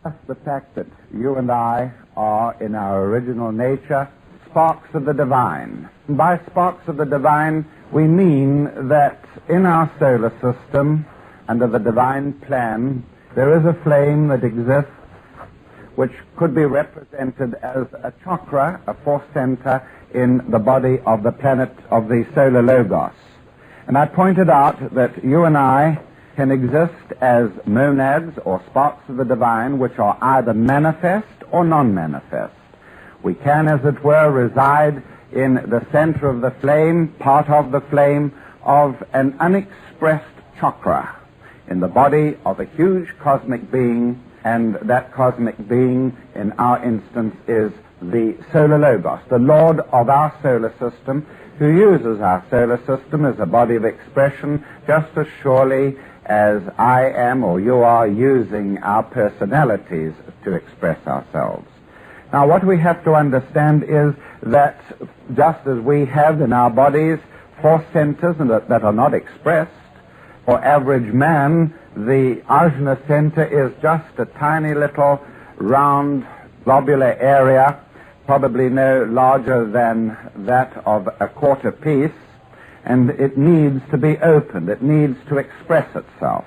The fact that you and I are, in our original nature, sparks of the divine. And by sparks of the divine, we mean that in our solar system, under the divine plan, there is a flame that exists which could be represented as a chakra, a force center in the body of the planet of the solar logos. And I pointed out that you and I can exist as monads or sparks of the divine, which are either manifest or non-manifest. We can, as it were, reside in the center of the flame, part of the flame, of an unexpressed chakra in the body of a huge cosmic being, and that cosmic being, in our instance, is the solar logos, the Lord of our solar system, who uses our solar system as a body of expression just as surely as I am or you are using our personalities to express ourselves. Now, what we have to understand is that just as we have in our bodies force centers that are not expressed, for average man, the ajna center is just a tiny little round globular area, probably no larger than that of a quarter piece, and it needs to be opened. It needs to express itself.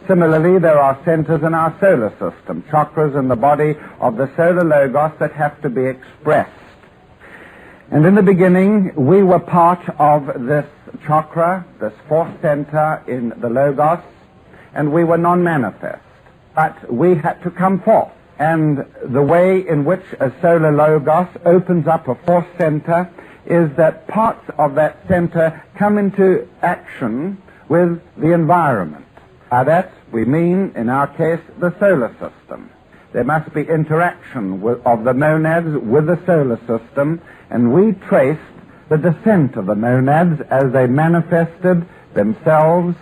Similarly, there are centers in our solar system, chakras in the body of the solar logos that have to be expressed. And in the beginning, we were part of this chakra, this force center in the logos, and we were non-manifest. But we had to come forth. And the way in which a solar logos opens up a force center is that parts of that center come into action with the environment. By that we mean, in our case, the solar system. There must be interaction of the monads with the solar system, and we traced the descent of the monads as they manifested themselves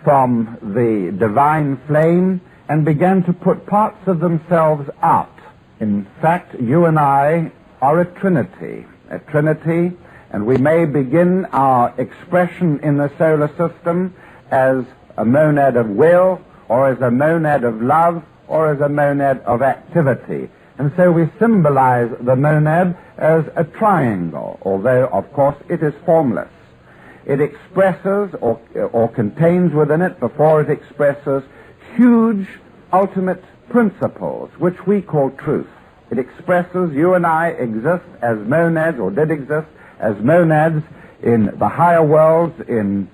from the divine flame and began to put parts of themselves out. In fact, you and I are a trinity, and we may begin our expression in the solar system as a monad of will, or as a monad of love, or as a monad of activity. And so we symbolize the monad as a triangle, although, of course, it is formless. It expresses or contains within it, before it expresses, huge ultimate principles, which we call truth. It expresses you and I exist as monads, or did exist as monads in the higher worlds in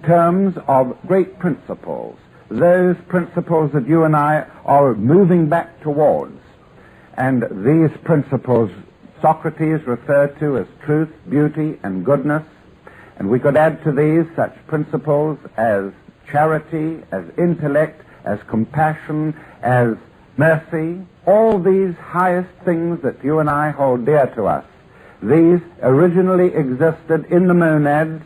terms of great principles. Those principles that you and I are moving back towards. And these principles Socrates referred to as truth, beauty, and goodness. And we could add to these such principles as charity, as intellect, as compassion, as mercy. All these highest things that you and I hold dear to us, these originally existed in the monads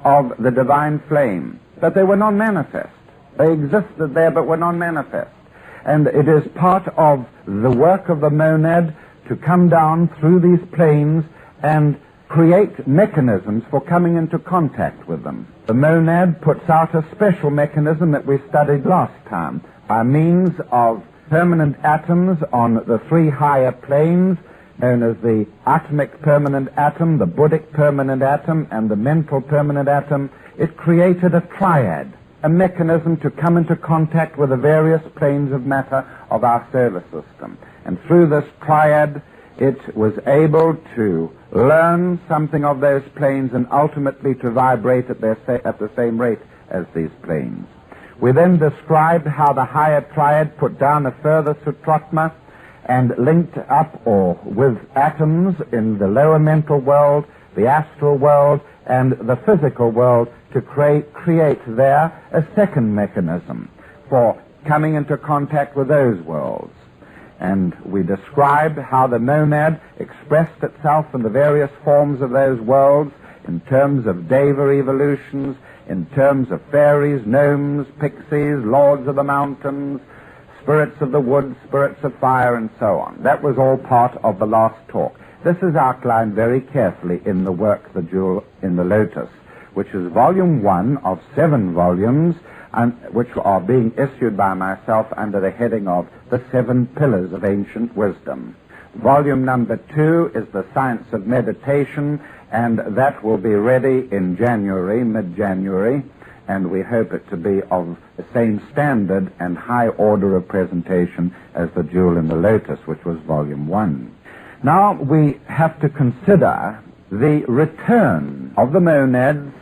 of the divine flame, but they were non-manifest. They existed there but were non-manifest. And it is part of the work of the monad to come down through these planes and create mechanisms for coming into contact with them. The monad puts out a special mechanism that we studied last time by means of permanent atoms on the three higher planes, known as the atomic permanent atom, the buddhic permanent atom, and the mental permanent atom. It created a triad, a mechanism to come into contact with the various planes of matter of our solar system. And through this triad, it was able to learn something of those planes and ultimately to vibrate at the same rate as these planes. We then described how the higher triad put down a further sutratma and linked up with atoms in the lower mental world, the astral world, and the physical world to create there a second mechanism for coming into contact with those worlds. And we described how the monad expressed itself in the various forms of those worlds in terms of deva evolutions, in terms of fairies, gnomes, pixies, lords of the mountains, spirits of the wood, spirits of fire, and so on. That was all part of the last talk. This is outlined very carefully in the work, The Jewel in the Lotus, which is volume 1 of 7 volumes which are being issued by myself under the heading of The 7 Pillars of Ancient Wisdom. Volume number 2 is The Science of Meditation, and that will be ready in January, mid-January, and we hope it to be of the same standard and high order of presentation as The Jewel in the Lotus, which was Volume 1. Now we have to consider the return of the monad's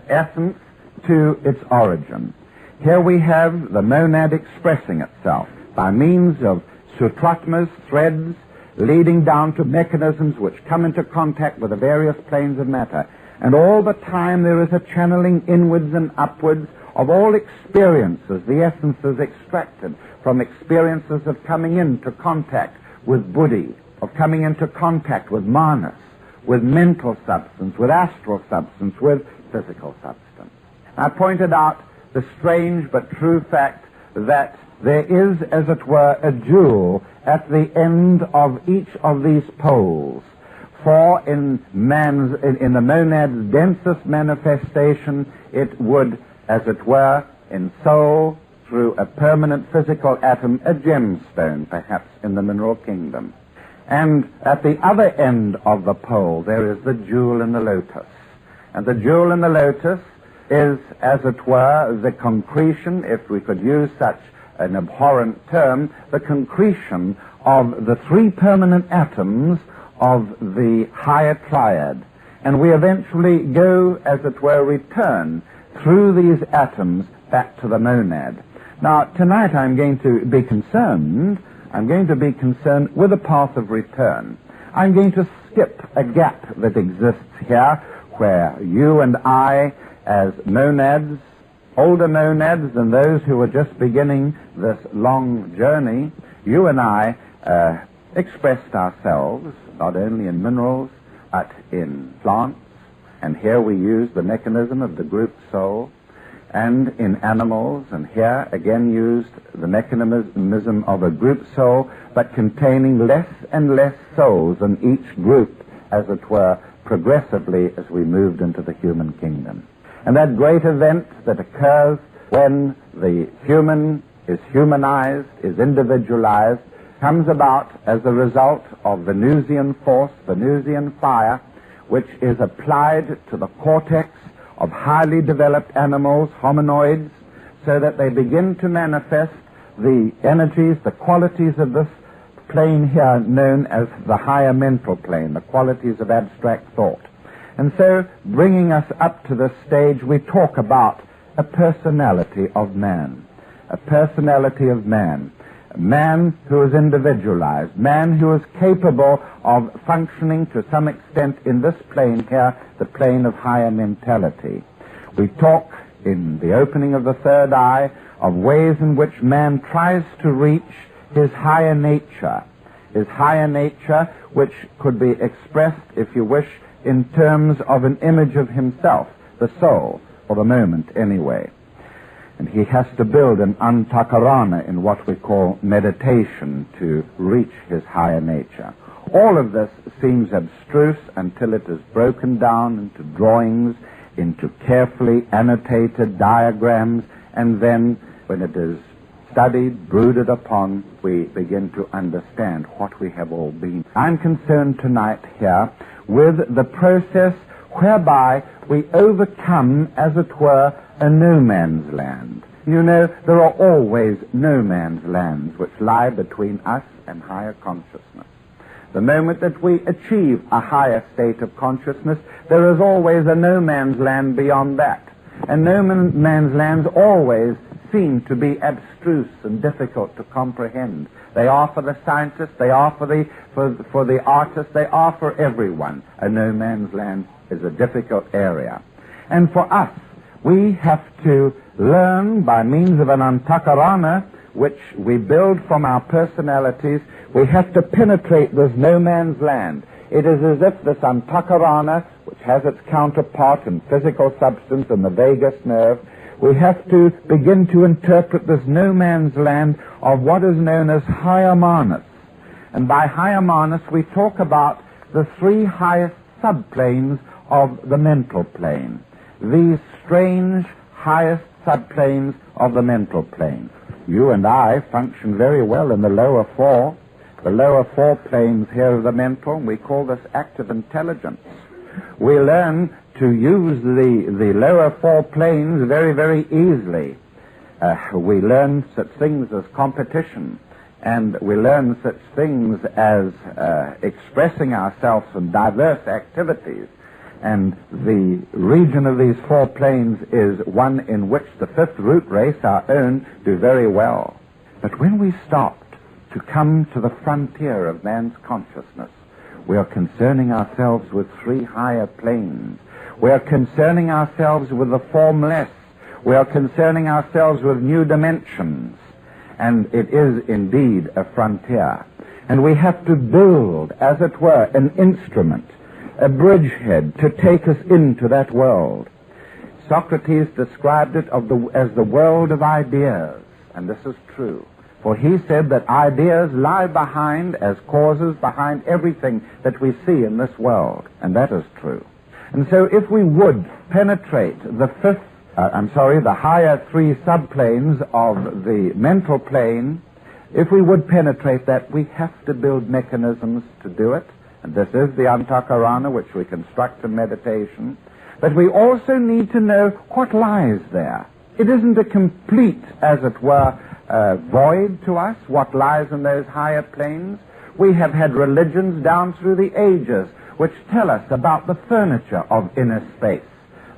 essence to its origin. Here we have the monad expressing itself by means of sutratmas, threads, leading down to mechanisms which come into contact with the various planes of matter. And all the time there is a channeling inwards and upwards of all experiences, the essences extracted from experiences of coming into contact with buddhi, of coming into contact with manas, with mental substance, with astral substance, with physical substance. I pointed out the strange but true fact that there is, as it were, a jewel at the end of each of these poles. For in the monad's densest manifestation, it would, as it were, ensoul through a permanent physical atom, a gemstone, perhaps, in the mineral kingdom. And at the other end of the pole, there is the jewel in the lotus. And the jewel in the lotus is, as it were, the concretion, if we could use such an abhorrent term, the concretion of the 3 permanent atoms of the higher triad. And we eventually go, as it were, return through these atoms back to the monad. Now, tonight I'm going to be concerned with the path of return. I'm going to skip a gap that exists here where you and I, as monads, older monads than those who were just beginning this long journey, you and I expressed ourselves not only in minerals but in plants, and here we use the mechanism of the group soul, and in animals, and here again used the mechanism of a group soul, but containing less and less souls in each group, as it were, progressively as we moved into the human kingdom. And that great event that occurs when the human is humanized, is individualized, comes about as a result of Venusian force, Venusian fire, which is applied to the cortex of highly developed animals, hominoids, so that they begin to manifest the energies, the qualities of this plane here known as the higher mental plane, the qualities of abstract thought. And so, bringing us up to this stage, we talk about a personality of man. A personality of man. Man who is individualized. Man who is capable of functioning to some extent in this plane here, the plane of higher mentality. We talk in the opening of the third eye of ways in which man tries to reach his higher nature. His higher nature, which could be expressed, if you wish, in terms of an image of himself, the soul, for the moment anyway. And he has to build an antakarana in what we call meditation to reach his higher nature. All of this seems abstruse until it is broken down into drawings, into carefully annotated diagrams, and then when it is studied, brooded upon, we begin to understand what we have all been. I'm concerned tonight here with the process whereby we overcome, as it were, a no man's land. You know, there are always no man's lands which lie between us and higher consciousness. The moment that we achieve a higher state of consciousness, there is always a no man's land beyond that. And no man's lands always seem to be abstruse and difficult to comprehend. They are for the scientists, they are for the artists, they are for everyone. A no man's land is a difficult area. And for us, we have to learn by means of an antakarana, which we build from our personalities. We have to penetrate this no man's land. It is as if this antakarana, which has its counterpart in physical substance in the vagus nerve, we have to begin to interpret this no man's land of what is known as higher manas. And by higher manas, we talk about the 3 highest subplanes of the mental plane. These strange highest subplanes of the mental plane. You and I function very well in the lower four. The lower four planes here of the mental, and we call this active intelligence. We learn to use the lower four planes very, very easily. We learn such things as competition, and we learn such things as expressing ourselves in diverse activities. And the region of these four planes is one in which the fifth root race, our own, do very well. But when we stopped to come to the frontier of man's consciousness, we are concerning ourselves with three higher planes. We are concerning ourselves with the formless. We are concerning ourselves with new dimensions. And it is indeed a frontier. And we have to build, as it were, an instrument, a bridgehead to take us into that world. Socrates described it as the world of ideas, and this is true. For he said that ideas lie behind, as causes behind everything that we see in this world, and that is true. And so if we would penetrate the higher three subplanes of the mental plane, if we would penetrate that, we have to build mechanisms to do it. And this is the antakarana, which we construct in meditation. But we also need to know what lies there. It isn't a complete, as it were, void to us, what lies in those higher planes. We have had religions down through the ages which tell us about the furniture of inner space,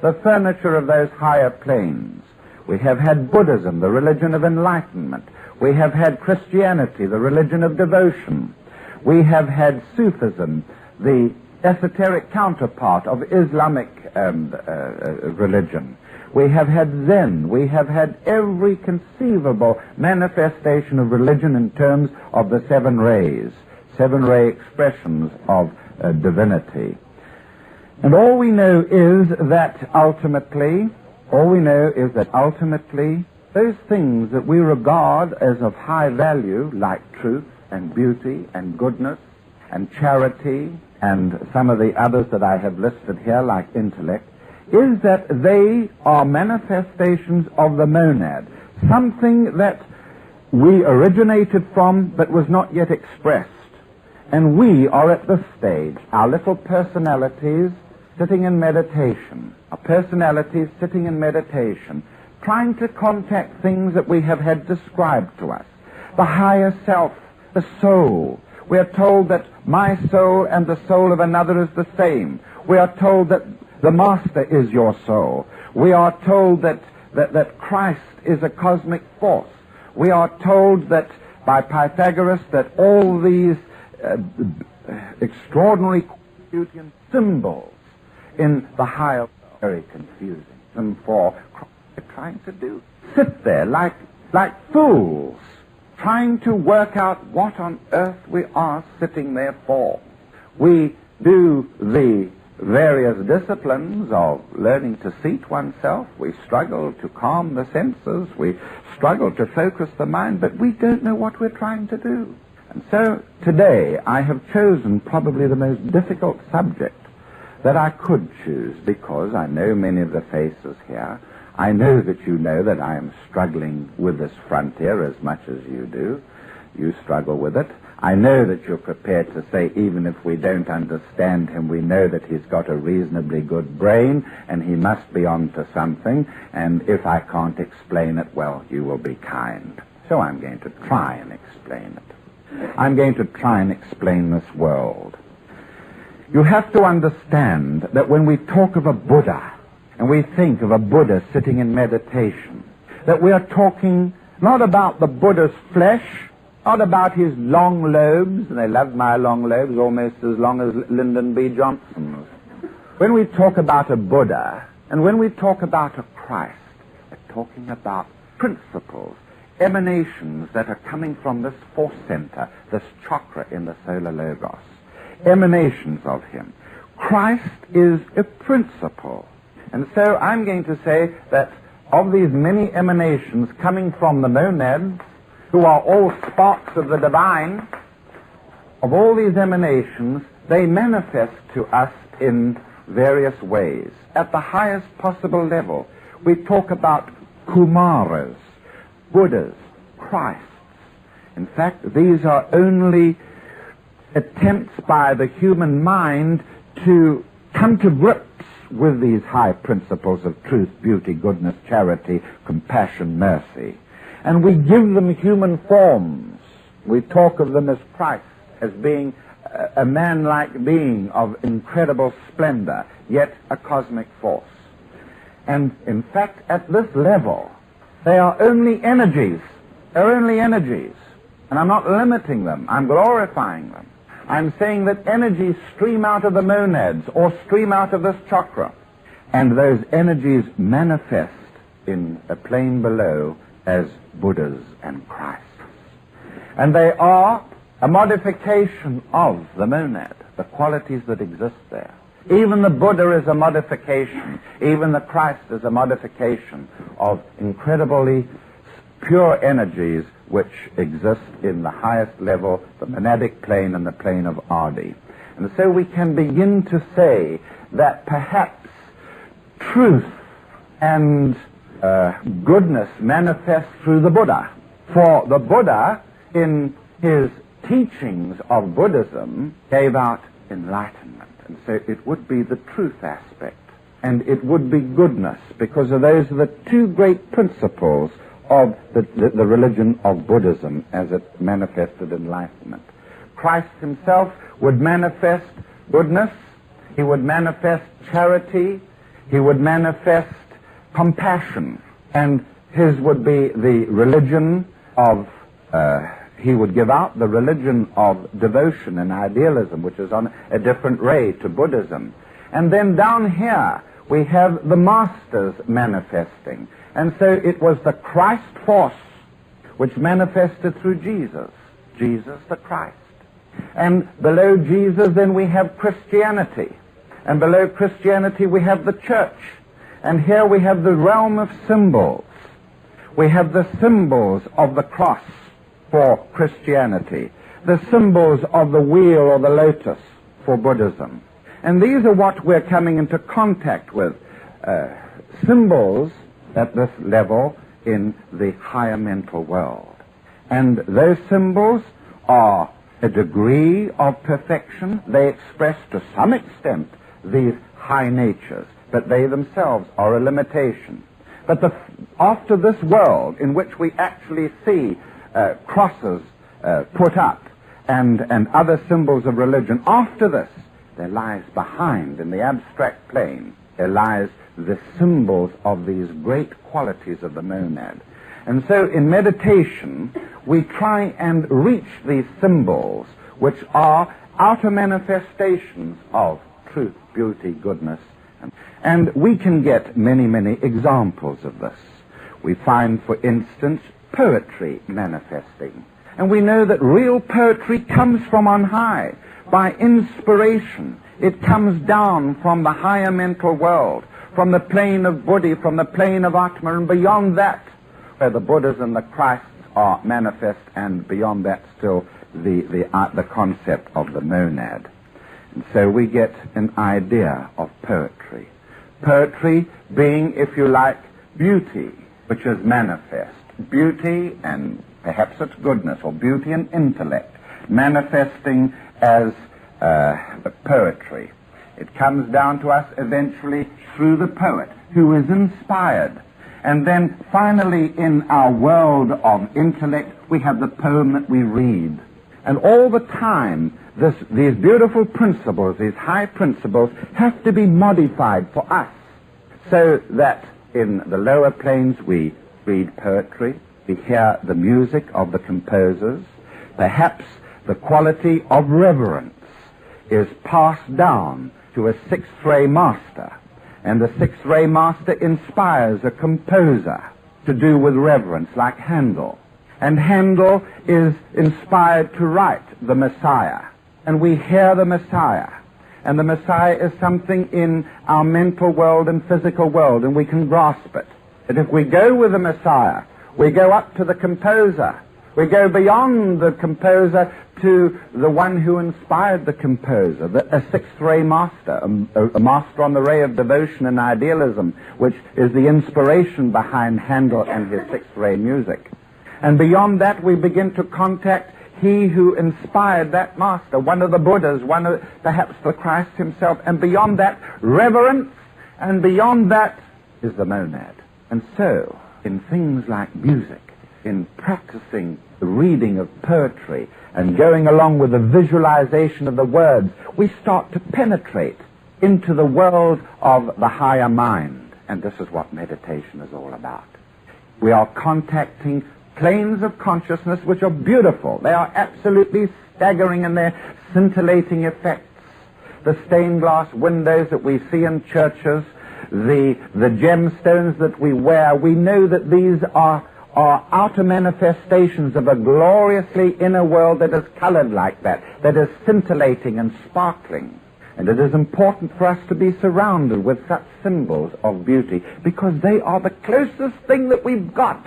the furniture of those higher planes. We have had Buddhism, the religion of enlightenment. We have had Christianity, the religion of devotion. We have had Sufism, the esoteric counterpart of Islamic religion. We have had Zen. We have had every conceivable manifestation of religion in terms of the seven rays, seven-ray expressions of divinity. And all we know is that ultimately, those things that we regard as of high value, like truth and beauty and goodness and charity and some of the others that I have listed here, like intellect, is that they are manifestations of the monad, something that we originated from but was not yet expressed. And we are at this stage, our little personalities sitting in meditation, trying to contact things that we have had described to us. The higher self, the soul. We are told that my soul and the soul of another is the same. We are told that the master is your soul. We are told that Christ is a cosmic force. We are told that by Pythagoras that all these extraordinary symbols in the higher are very confusing. And for we're trying to do, sit there like fools, trying to work out what on earth we are sitting there for. We do the various disciplines of learning to seat oneself. We struggle to calm the senses. We struggle to focus the mind, but we don't know what we're trying to do. And so today I have chosen probably the most difficult subject that I could choose, because I know many of the faces here. I know that you know that I am struggling with this frontier as much as you do. You struggle with it. I know that you're prepared to say, even if we don't understand him, we know that he's got a reasonably good brain and he must be on to something, and if I can't explain it, well, you will be kind. So I'm going to try and explain it. I'm going to try and explain this world. You have to understand that when we talk of a Buddha, and we think of a Buddha sitting in meditation, that we are talking not about the Buddha's flesh, not about his long lobes, and they love my long lobes almost as long as Lyndon B. Johnson's. When we talk about a Buddha, and when we talk about a Christ, we're talking about principles, emanations that are coming from this force center, this chakra in the solar logos, emanations of him. Christ is a principle. And so I'm going to say that of these many emanations coming from the monads, who are all sparks of the divine, of all these emanations, they manifest to us in various ways. At the highest possible level, we talk about Kumaras, Buddhas, Christs. In fact, these are only attempts by the human mind to come to grips with these high principles of truth, beauty, goodness, charity, compassion, mercy. And we give them human forms. We talk of them as Christ, as being a man-like being of incredible splendor, yet a cosmic force. And in fact, at this level, they are only energies. They're only energies. And I'm not limiting them. I'm glorifying them. I'm saying that energies stream out of the monads or stream out of this chakra. And those energies manifest in a plane below as Buddhas and Christs. And they are a modification of the monad, the qualities that exist there. Even the Buddha is a modification. Even the Christ is a modification of incredibly pure energies which exist in the highest level, the monadic plane and the plane of Adi. And so we can begin to say that perhaps truth and goodness manifest through the Buddha. For the Buddha, in his teachings of Buddhism, gave out enlightenment. And so it would be the truth aspect, and it would be goodness, because those are the two great principles of the religion of Buddhism as it manifested enlightenment. Christ himself would manifest goodness, he would manifest charity, he would manifest compassion, and his would be the religion of, he would give out the religion of devotion and idealism, which is on a different ray to Buddhism. And then down here we have the masters manifesting. And so it was the Christ force which manifested through Jesus, Jesus the Christ. And below Jesus then we have Christianity. And below Christianity we have the church. And here we have the realm of symbols. We have the symbols of the cross for Christianity, the symbols of the wheel or the lotus for Buddhism. And these are what we're coming into contact with, symbols at this level in the higher mental world. And those symbols are a degree of perfection. They express to some extent these high natures, but they themselves are a limitation. But after this world in which we actually see crosses put up and other symbols of religion, after this there lies behind, in the abstract plane, there lies the symbols of these great qualities of the monad. And so in meditation we try and reach these symbols which are outer manifestations of truth, beauty, goodness. And we can get many, many examples of this. We find, for instance, poetry manifesting. And we know that real poetry comes from on high, by inspiration. It comes down from the higher mental world, from the plane of Buddhi, from the plane of Atma, and beyond that, where the Buddhas and the Christs are manifest, and beyond that still the concept of the monad. And so we get an idea of poetry. Poetry being, if you like, beauty, which is manifest. Beauty and perhaps it's goodness, or beauty and intellect, manifesting as poetry. It comes down to us eventually through the poet, who is inspired. And then finally in our world of intellect, we have the poem that we read. And all the time, these beautiful principles, these high principles, have to be modified for us, so that in the lower planes we read poetry, we hear the music of the composers, perhaps the quality of reverence is passed down to a sixth-ray master, and the sixth-ray master inspires a composer to do with reverence, like Handel. And Handel is inspired to write the Messiah, and we hear the Messiah. And the Messiah is something in our mental world and physical world, and we can grasp it. But if we go with the Messiah, we go up to the composer, We go beyond the composer to the one who inspired the composer, a sixth-ray master, a master on the ray of devotion and idealism, which is the inspiration behind Handel and his sixth-ray music. And beyond that, we begin to contact he who inspired that master, one of the Buddhas, one of perhaps the Christ himself. And beyond that, reverence, and beyond that is the monad. And so, in things like music, in practicing the reading of poetry and going along with the visualization of the words, we start to penetrate into the world of the higher mind. And this is what meditation is all about. We are contacting planes of consciousness which are beautiful. They are absolutely staggering in their scintillating effects. The stained glass windows that we see in churches, the gemstones that we wear, we know that these are outer manifestations of a gloriously inner world that is colored like that is scintillating and sparkling. And it is important for us to be surrounded with such symbols of beauty, because they are the closest thing that we've got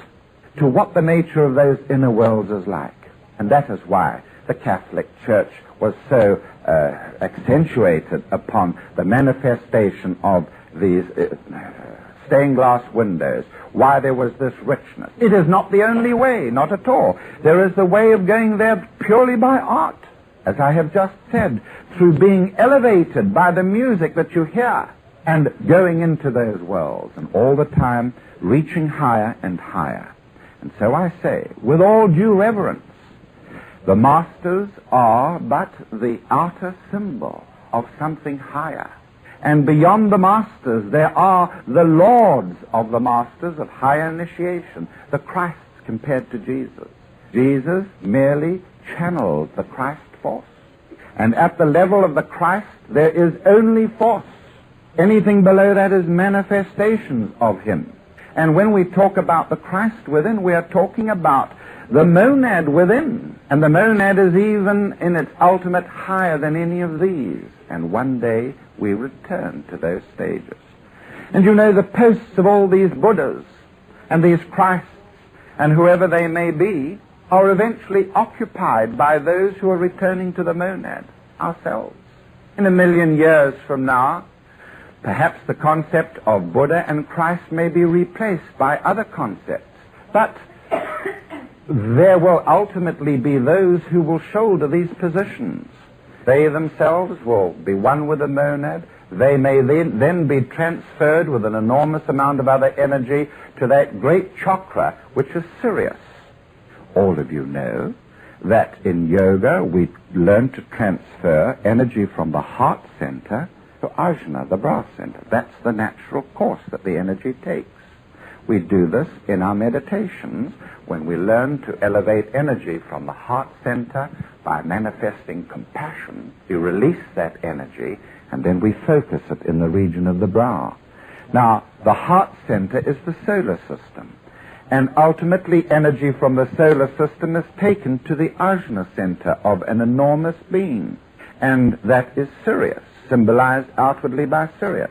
to what the nature of those inner worlds is like. And that is why the Catholic Church was so accentuated upon the manifestation of these stained glass windows, why there was this richness. It is not the only way, not at all. There is the way of going there purely by art, as I have just said, through being elevated by the music that you hear and going into those worlds, and all the time reaching higher and higher. And so I say, with all due reverence, the masters are but the outer symbol of something higher. And beyond the masters, there are the lords of the masters of higher initiation, the Christs compared to Jesus. Jesus merely channels the Christ force. And at the level of the Christ, there is only force. Anything below that is manifestations of him. And when we talk about the Christ within, we are talking about the monad within. And the monad is even in its ultimate higher than any of these. And one day we return to those stages. And you know, the posts of all these Buddhas and these Christs and whoever they may be are eventually occupied by those who are returning to the monad, ourselves. In 1,000,000 years from now, perhaps the concept of Buddha and Christ may be replaced by other concepts. But there will ultimately be those who will shoulder these positions. They themselves will be one with the monad. They may then be transferred with an enormous amount of other energy to that great chakra, which is Sirius. All of you know that in yoga we learn to transfer energy from the heart center to Ajna, the brass center. That's the natural course that the energy takes. We do this in our meditations when we learn to elevate energy from the heart center by manifesting compassion. We release that energy and then we focus it in the region of the brow. Now, the heart center is the solar system. And ultimately, energy from the solar system is taken to the Ajna center of an enormous being. And that is Sirius, symbolized outwardly by Sirius.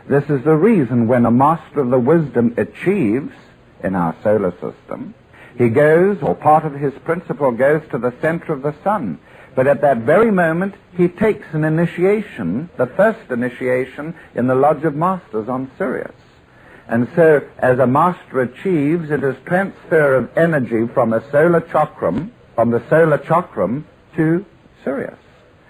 This is the reason when a master of the wisdom achieves in our solar system, he goes, or part of his principle goes to the center of the sun. But at that very moment, he takes an initiation, the first initiation in the Lodge of Masters on Sirius. And so, as a master achieves, it is transfer of energy from a solar chakram, to Sirius.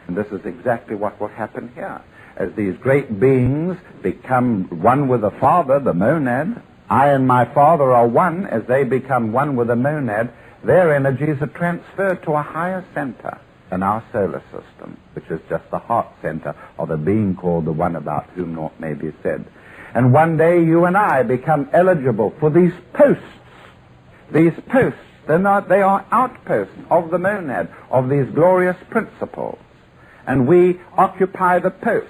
And this is exactly what will happen here. As these great beings become one with the Father, the monad, I and my Father are one. As they become one with the monad, their energies are transferred to a higher center in our solar system, which is just the heart center of a being called the One about whom naught may be said. And one day you and I become eligible for these posts. These posts, they are outposts of the monad, of these glorious principles. And we occupy the post.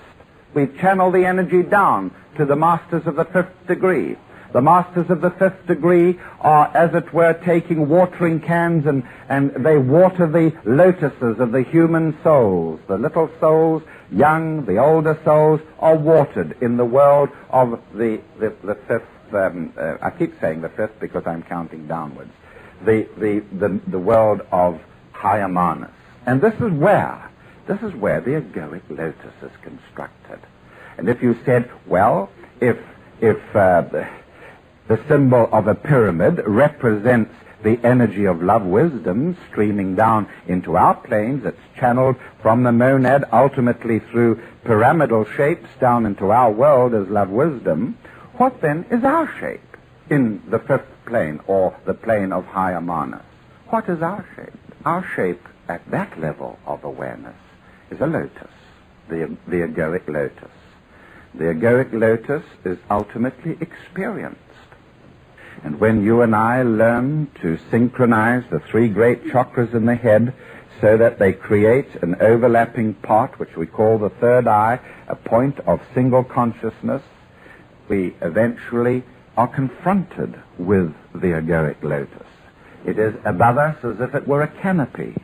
We channel the energy down to the masters of the 5th degree. The masters of the 5th degree are, as it were, taking watering cans and they water the lotuses of the human souls. The little souls, young, the older souls, are watered in the world of the 5th. I keep saying the 5th because I'm counting downwards. the world of higher manus. And this is where the Egoic Lotus is constructed. And if you said, well, if the symbol of a pyramid represents the energy of love wisdom streaming down into our planes, it's channeled from the monad ultimately through pyramidal shapes down into our world as love wisdom, what then is our shape in the fifth plane, or the plane of higher manus? What is our shape? Our shape at that level of awareness is a lotus, the Egoic Lotus. The Egoic Lotus is ultimately experienced. And when you and I learn to synchronize the three great chakras in the head so that they create an overlapping part, which we call the third eye, a point of single consciousness, we eventually are confronted with the Egoic Lotus. It is above us as if it were a canopy.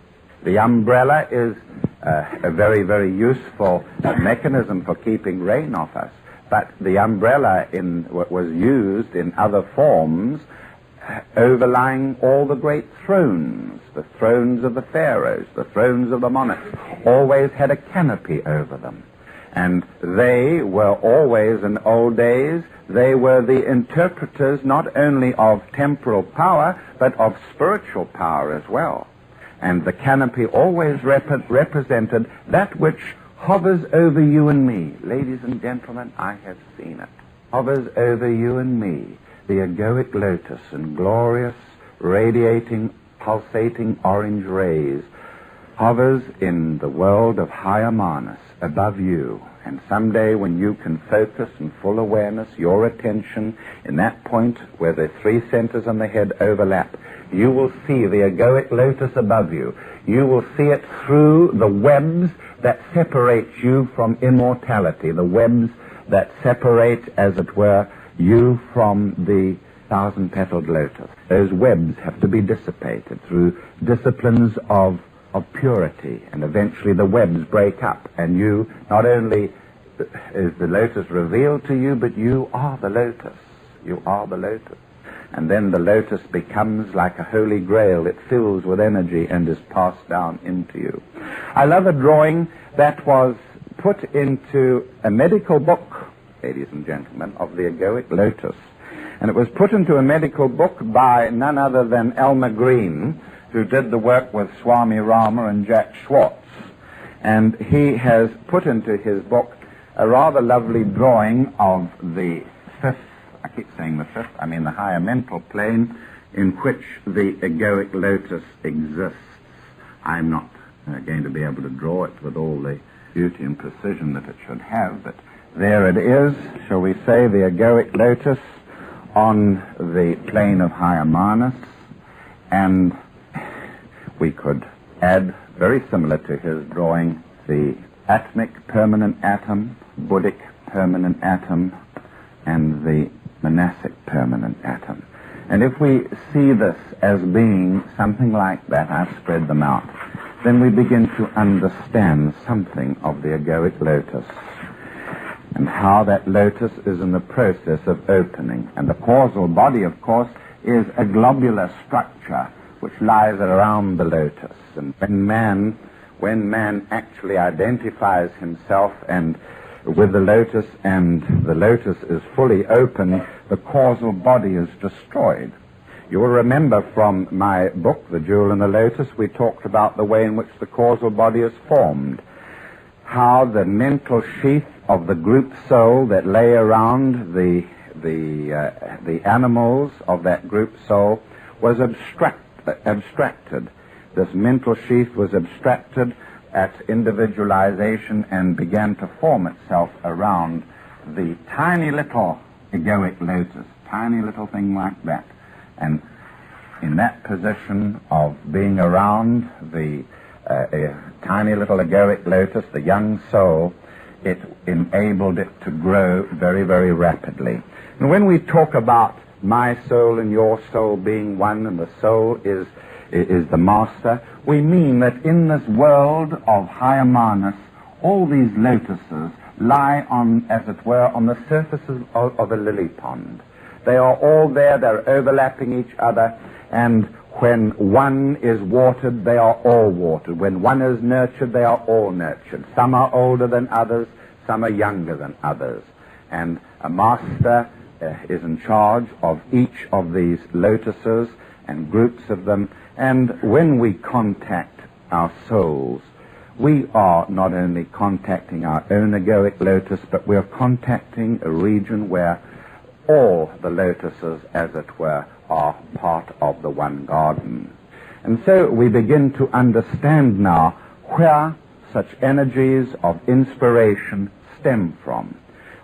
The umbrella is a very, very useful mechanism for keeping rain off us. But the umbrella was used in other forms, overlying all the great thrones, the thrones of the pharaohs, the thrones of the monarchs, always had a canopy over them. And they were always, in old days, they were the interpreters not only of temporal power, but of spiritual power as well. And the canopy always represented that which hovers over you and me. Ladies and gentlemen, I have seen it. Hovers over you and me. The Egoic Lotus in glorious, radiating, pulsating orange rays hovers in the world of higher manus above you. And someday when you can focus in full awareness your attention in that point where the three centers on the head overlap, you will see the Egoic Lotus above you. You will see it through the webs that separate you from immortality, the webs that separate, as it were, you from the thousand-petaled lotus. Those webs have to be dissipated through disciplines of purity, and eventually the webs break up, and you, not only is the lotus revealed to you, but you are the lotus. You are the lotus. And then the lotus becomes like a holy grail. It fills with energy and is passed down into you. I love a drawing that was put into a medical book, ladies and gentlemen, of the Egoic Lotus. And it was put into a medical book by none other than Elmer Green, who did the work with Swami Rama and Jack Schwartz. And he has put into his book a rather lovely drawing of the fifth, I keep saying the fifth, I mean the higher mental plane in which the Egoic Lotus exists. I'm not going to be able to draw it with all the beauty and precision that it should have, but there it is, shall we say, the Egoic Lotus on the plane of higher manus. And we could add, very similar to his drawing, the atomic permanent atom, Buddhic permanent atom, and the monastic permanent atom. And if we see this as being something like that, I've spread them out, then we begin to understand something of the Egoic Lotus and how that lotus is in the process of opening. And the causal body, of course, is a globular structure which lies around the lotus. And when man actually identifies himself and with the lotus, and the lotus is fully open, the causal body is destroyed. You will remember from my book, The Jewel in the Lotus, we talked about the way in which the causal body is formed, how the mental sheath of the group soul that lay around the animals of that group soul was abstracted. This mental sheath was abstracted at individualization and began to form itself around the tiny little Egoic Lotus, tiny little thing like that. And in that position of being around the tiny little Egoic Lotus, the young soul, it enabled it to grow very, very rapidly. And when we talk about my soul and your soul being one, and the soul is the master, we mean that in this world of higher manus, all these lotuses lie on, as it were, on the surfaces of a lily pond. They are all there, they're overlapping each other, and When one is watered, they are all watered. When one is nurtured, they are all nurtured. Some are older than others, some are younger than others. And a master is in charge of each of these lotuses and groups of them. And when we contact our souls, we are not only contacting our own egoic lotus, but we are contacting a region where all the lotuses, as it were, are part of the one garden. And so we begin to understand now where such energies of inspiration stem from.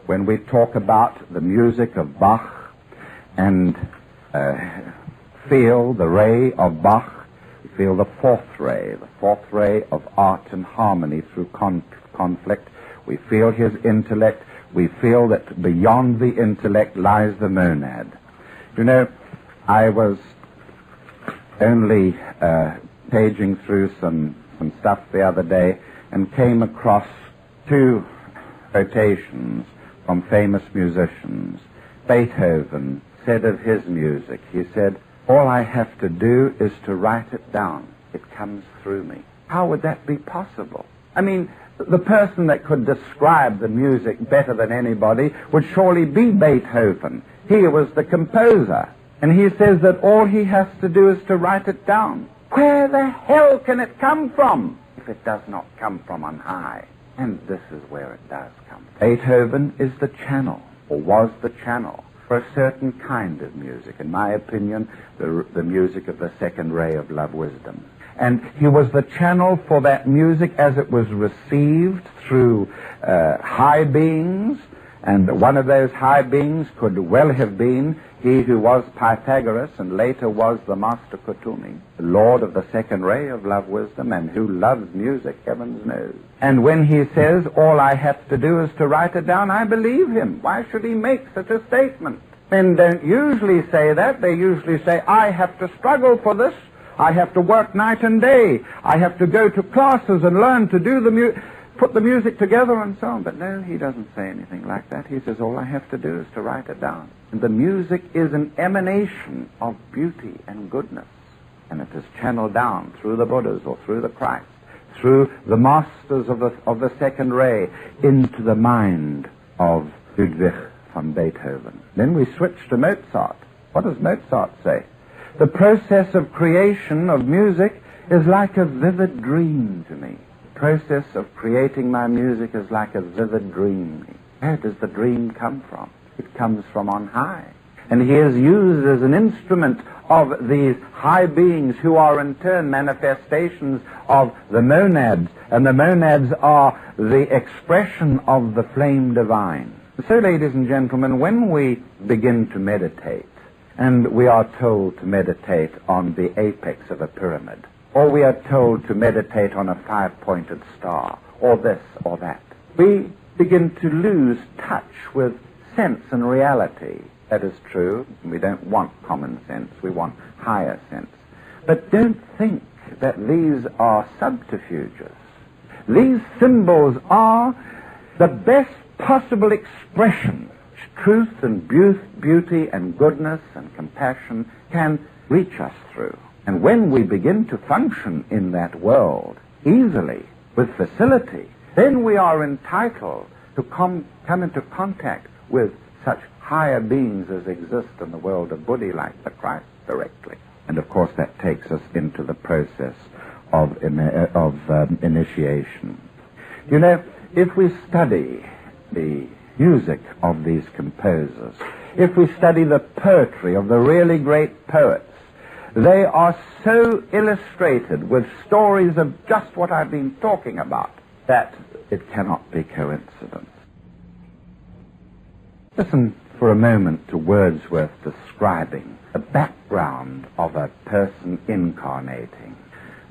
When we talk about the music of Bach and feel the ray of Bach, we feel the fourth ray of art and harmony through conflict. We feel his intellect. We feel that beyond the intellect lies the monad. You know, I was only paging through some stuff the other day and came across two quotations from famous musicians. Beethoven said of his music, he said, "All I have to do is to write it down. It comes through me." How would that be possible? I mean, the person that could describe the music better than anybody would surely be Beethoven. He was the composer. And he says that all he has to do is to write it down. Where the hell can it come from if it does not come from on high? And this is where it does come. Beethoven is the channel, or was the channel, for a certain kind of music. In my opinion, the music of the second ray of love wisdom. And he was the channel for that music as it was received through high beings. And one of those high beings could well have been he who was Pythagoras and later was the Master Kutumi, the Lord of the second ray of love wisdom, and who loves music, heavens knows. And when he says, all I have to do is to write it down, I believe him. Why should he make such a statement? Men don't usually say that. They usually say, I have to struggle for this. I have to work night and day. I have to go to classes and learn to do put the music together and so on. But no, he doesn't say anything like that. He says, all I have to do is to write it down. And the music is an emanation of beauty and goodness. And it is channeled down through the Buddhas or through the Christ, through the masters of the second ray, into the mind of Ludwig van Beethoven. Then we switch to Mozart. What does Mozart say? The process of creation of music is like a vivid dream to me. The process of creating my music is like a vivid dream. Where does the dream come from? It comes from on high. And he is used as an instrument of these high beings who are in turn manifestations of the monads. And the monads are the expression of the flame divine. So, ladies and gentlemen, when we begin to meditate, and we are told to meditate on the apex of a pyramid, or we are told to meditate on a five-pointed star, or this or that, we begin to lose touch with sense and reality. That is true. We don't want common sense. We want higher sense. But don't think that these are subterfuges. These symbols are the best possible expression. Truth and beauty and goodness and compassion can reach us through. And when we begin to function in that world easily, with facility, then we are entitled to come into contact with such higher beings as exist in the world of Buddhi, like the Christ, directly. And of course that takes us into the process of initiation. You know, if we study the music of these composers, if we study the poetry of the really great poets, they are so illustrated with stories of just what I've been talking about that it cannot be coincidence. Listen for a moment to Wordsworth describing the background of a person incarnating,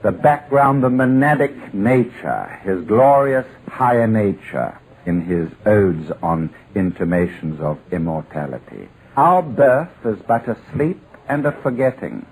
the background of monadic nature, his glorious higher nature, in his odes on intimations of immortality. Our birth is but a sleep and a forgetting.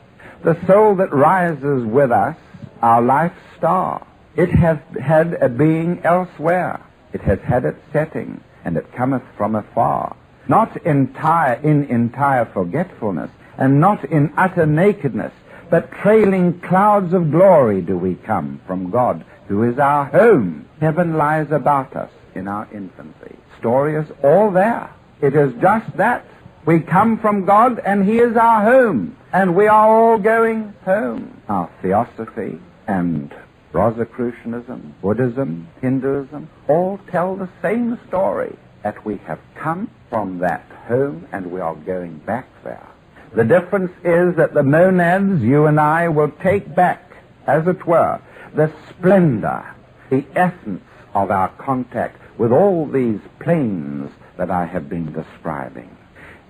The soul that rises with us, our life's star, it hath had a being elsewhere. It has had its setting, and it cometh from afar. Not in entire forgetfulness, and not in utter nakedness, but trailing clouds of glory do we come from God, who is our home. Heaven lies about us in our infancy. Story is all there. It is just that. We come from God, and He is our home, and we are all going home. Our theosophy and Rosicrucianism, Buddhism, Hinduism, all tell the same story, that we have come from that home and we are going back there. The difference is that the monads, you and I, will take back, as it were, the splendor, the essence of our contact with all these planes that I have been describing.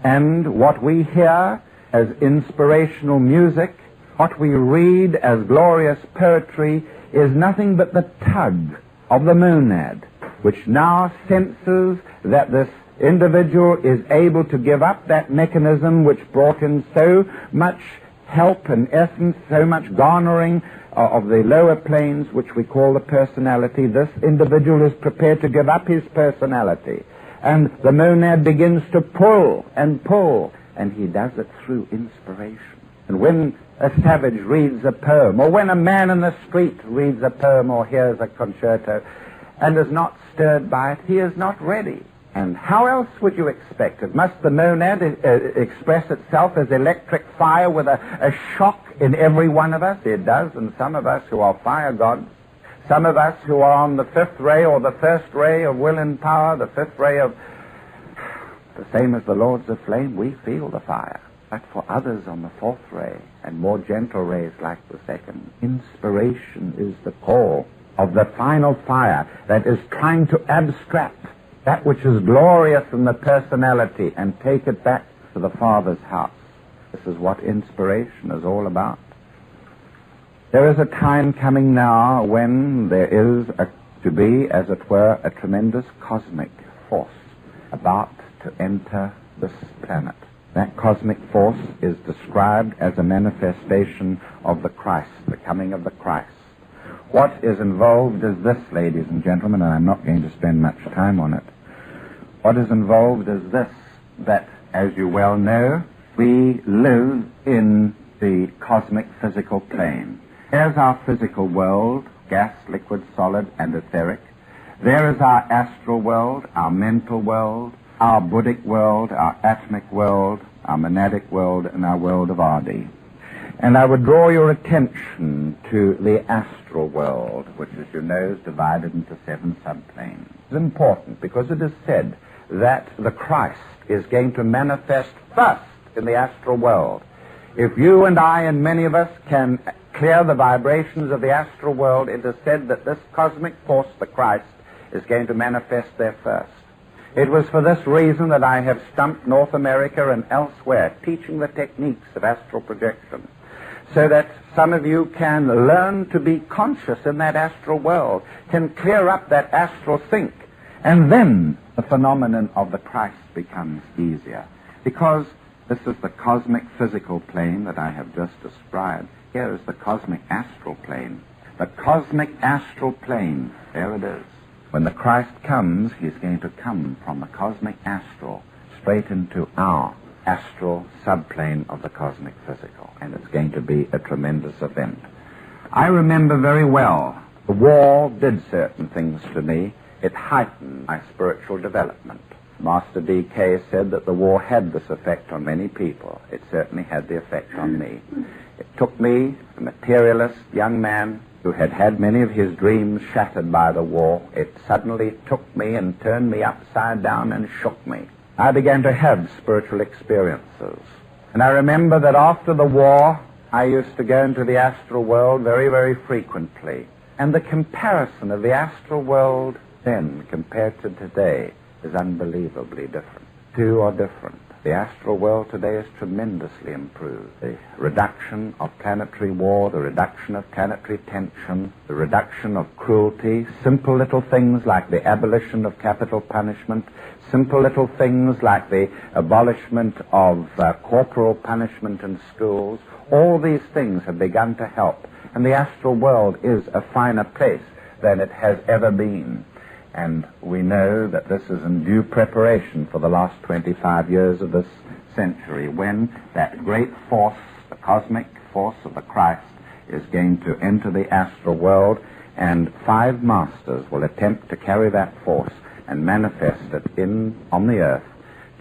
And what we hear as inspirational music, what we read as glorious poetry, is nothing but the tug of the monad, which now senses that this individual is able to give up that mechanism which brought in so much help and essence, so much garnering of the lower planes, which we call the personality. This individual is prepared to give up his personality. And the monad begins to pull, and he does it through inspiration. And when a savage reads a poem, or when a man in the street reads a poem or hears a concerto, and is not stirred by it, he is not ready. And how else would you expect it? Must the monad express itself as electric fire with a shock in every one of us? It does, and some of us who are fire gods, some of us who are on the fifth ray or the first ray of will and power, the fifth ray of, the same as the lords of flame, we feel the fire. But for others on the fourth ray, and more gentle rays like the second, inspiration is the call of the final fire that is trying to abstract that which is glorious in the personality and take it back to the Father's house. This is what inspiration is all about. There is a time coming now when there is to be, as it were, a tremendous cosmic force about to enter this planet. That cosmic force is described as a manifestation of the Christ, the coming of the Christ. What is involved is this, ladies and gentlemen, and I'm not going to spend much time on it. What is involved is this, that, as you well know, we live in the cosmic physical plane. There's our physical world, gas, liquid, solid, and etheric. There is our astral world, our mental world, our Buddhic world, our atomic world, our monadic world, and our world of Adi. And I would draw your attention to the astral world, which, as you know, is divided into 7 subplanes. It's important because it is said that the Christ is going to manifest first in the astral world. If you and I and many of us can clear the vibrations of the astral world, it is said that this cosmic force, the Christ, is going to manifest there first. It was for this reason that I have stumped North America and elsewhere, teaching the techniques of astral projection, so that some of you can learn to be conscious in that astral world, can clear up that astral sink, and then the phenomenon of the Christ becomes easier. Because this is the cosmic physical plane that I have just described. Here is the cosmic astral plane. The cosmic astral plane, there it is. When the Christ comes, he's going to come from the cosmic astral straight into our astral subplane of the cosmic physical, and it's going to be a tremendous event. I remember very well the war did certain things to me. It heightened my spiritual development. Master D.K. said that the war had this effect on many people. It certainly had the effect on me. It took me, a materialist young man who had had many of his dreams shattered by the war, it suddenly took me and turned me upside down and shook me. I began to have spiritual experiences. And I remember that after the war, I used to go into the astral world very, very frequently. And the comparison of the astral world then compared to today is unbelievably different. Two are different. The astral world today is tremendously improved. The reduction of planetary war, the reduction of planetary tension, the reduction of cruelty, simple little things like the abolition of capital punishment, simple little things like the abolishment of corporal punishment in schools, all these things have begun to help. And the astral world is a finer place than it has ever been. And we know that this is in due preparation for the last 25 years of this century, when that great force, the cosmic force of the Christ is going to enter the astral world, and 5 masters will attempt to carry that force and manifest it on the earth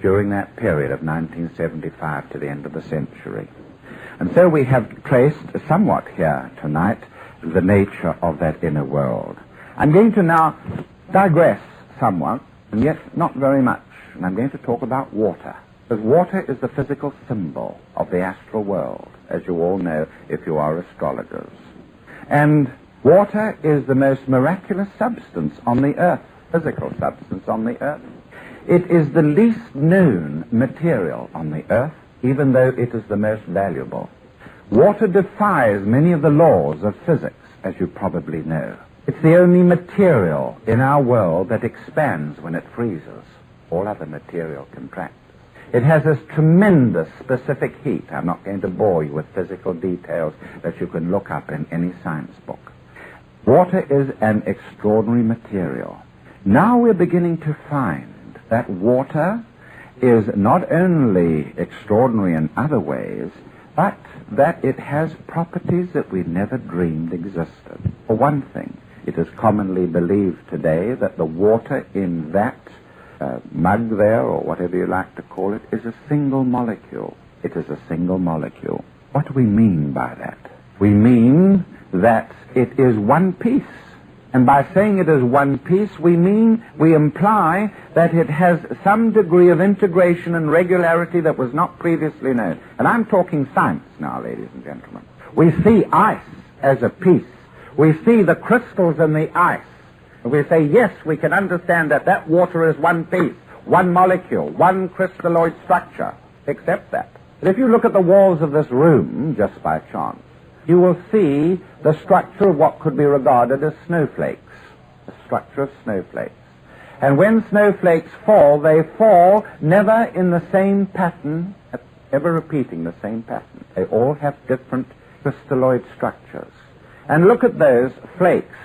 during that period of 1975 to the end of the century. And so we have traced somewhat here tonight the nature of that inner world. I'm going to now digress somewhat, and yet not very much, and I'm going to talk about water. Because water is the physical symbol of the astral world, as you all know if you are astrologers. And water is the most miraculous substance on the earth, physical substance on the earth. It is the least known material on the earth, even though it is the most valuable. Water defies many of the laws of physics, as you probably know. It's the only material in our world that expands when it freezes. All other material contracts. It has this tremendous specific heat. I'm not going to bore you with physical details that you can look up in any science book. Water is an extraordinary material. Now we're beginning to find that water is not only extraordinary in other ways, but that it has properties that we never dreamed existed. For one thing, it is commonly believed today that the water in that mug there, or whatever you like to call it, is a single molecule. It is a single molecule. What do we mean by that? We mean that it is one piece. And by saying it is one piece, we imply that it has some degree of integration and regularity that was not previously known. And I'm talking science now, ladies and gentlemen. We see ice as a piece. We see the crystals in the ice. And we say, yes, we can understand that water is one piece, one molecule, one crystalloid structure. Accept that. But if you look at the walls of this room, just by chance, you will see the structure of what could be regarded as snowflakes, the structure of snowflakes. And when snowflakes fall, they fall never in the same pattern, ever repeating the same pattern. They all have different crystalloid structures. And look at those flakes.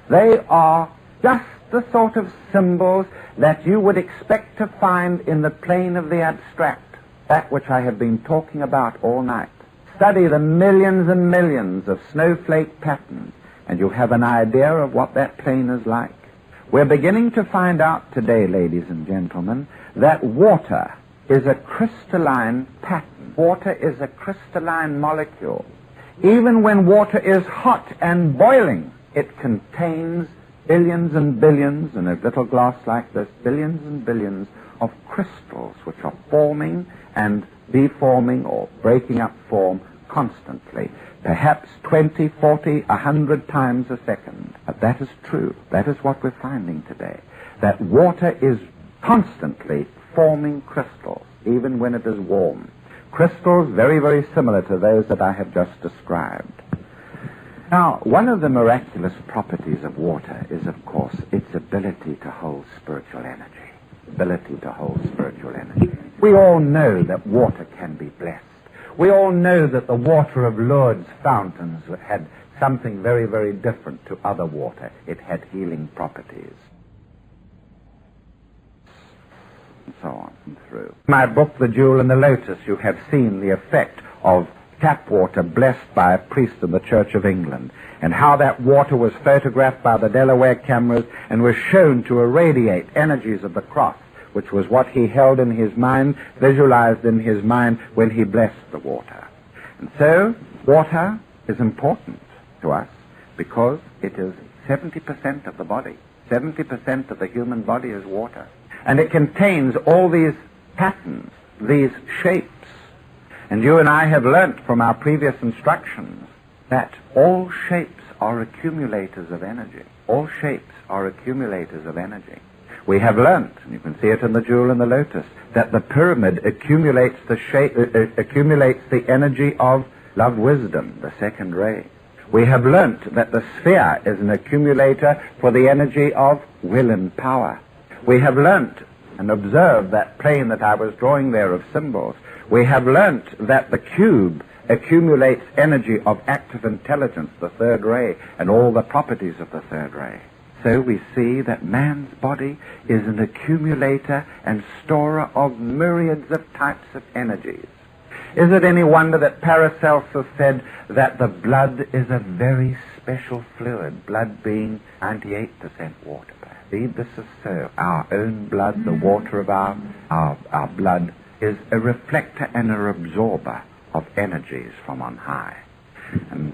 They are just the sort of symbols that you would expect to find in the plane of the abstract, that which I have been talking about all night. Study the millions and millions of snowflake patterns, and you have an idea of what that plane is like. We're beginning to find out today, ladies and gentlemen, that water is a crystalline pattern. Water is a crystalline molecule. Even when water is hot and boiling, it contains billions and billions, in a little glass like this, billions and billions of crystals which are forming and deforming or breaking up form constantly, perhaps 20, 40, 100 times a second. But that is true. That is what we're finding today, that water is constantly forming crystals, even when it is warm. Crystals very, very similar to those that I have just described. Now, one of the miraculous properties of water is, of course, its ability to hold spiritual energy. Ability to hold spiritual energy. We all know that water can be blessed. We all know that the water of Lourdes fountains had something very, very different to other water. It had healing properties. And so on and through. In my book, The Jewel and the Lotus, you have seen the effect of tap water blessed by a priest in the Church of England, and how that water was photographed by the Delaware cameras and was shown to irradiate energies of the cross, which was what he held in his mind, visualized in his mind when he blessed the water. And so, water is important to us because it is 70% of the body. 70% of the human body is water. And it contains all these patterns, these shapes. And you and I have learnt from our previous instructions that all shapes are accumulators of energy. All shapes are accumulators of energy. We have learnt, and you can see it in the Jewel and the Lotus, that the pyramid accumulates the energy of love wisdom, the second ray. We have learnt that the sphere is an accumulator for the energy of will and power. We have learnt and observed that plane that I was drawing there of symbols. We have learnt that the cube accumulates energy of active intelligence, the third ray, and all the properties of the third ray. So we see that man's body is an accumulator and storer of myriads of types of energies. Is it any wonder that Paracelsus said that the blood is a very special fluid, blood being 98% water? Indeed, this is so. Our own blood, the water of our blood, is a reflector and an absorber of energies from on high. And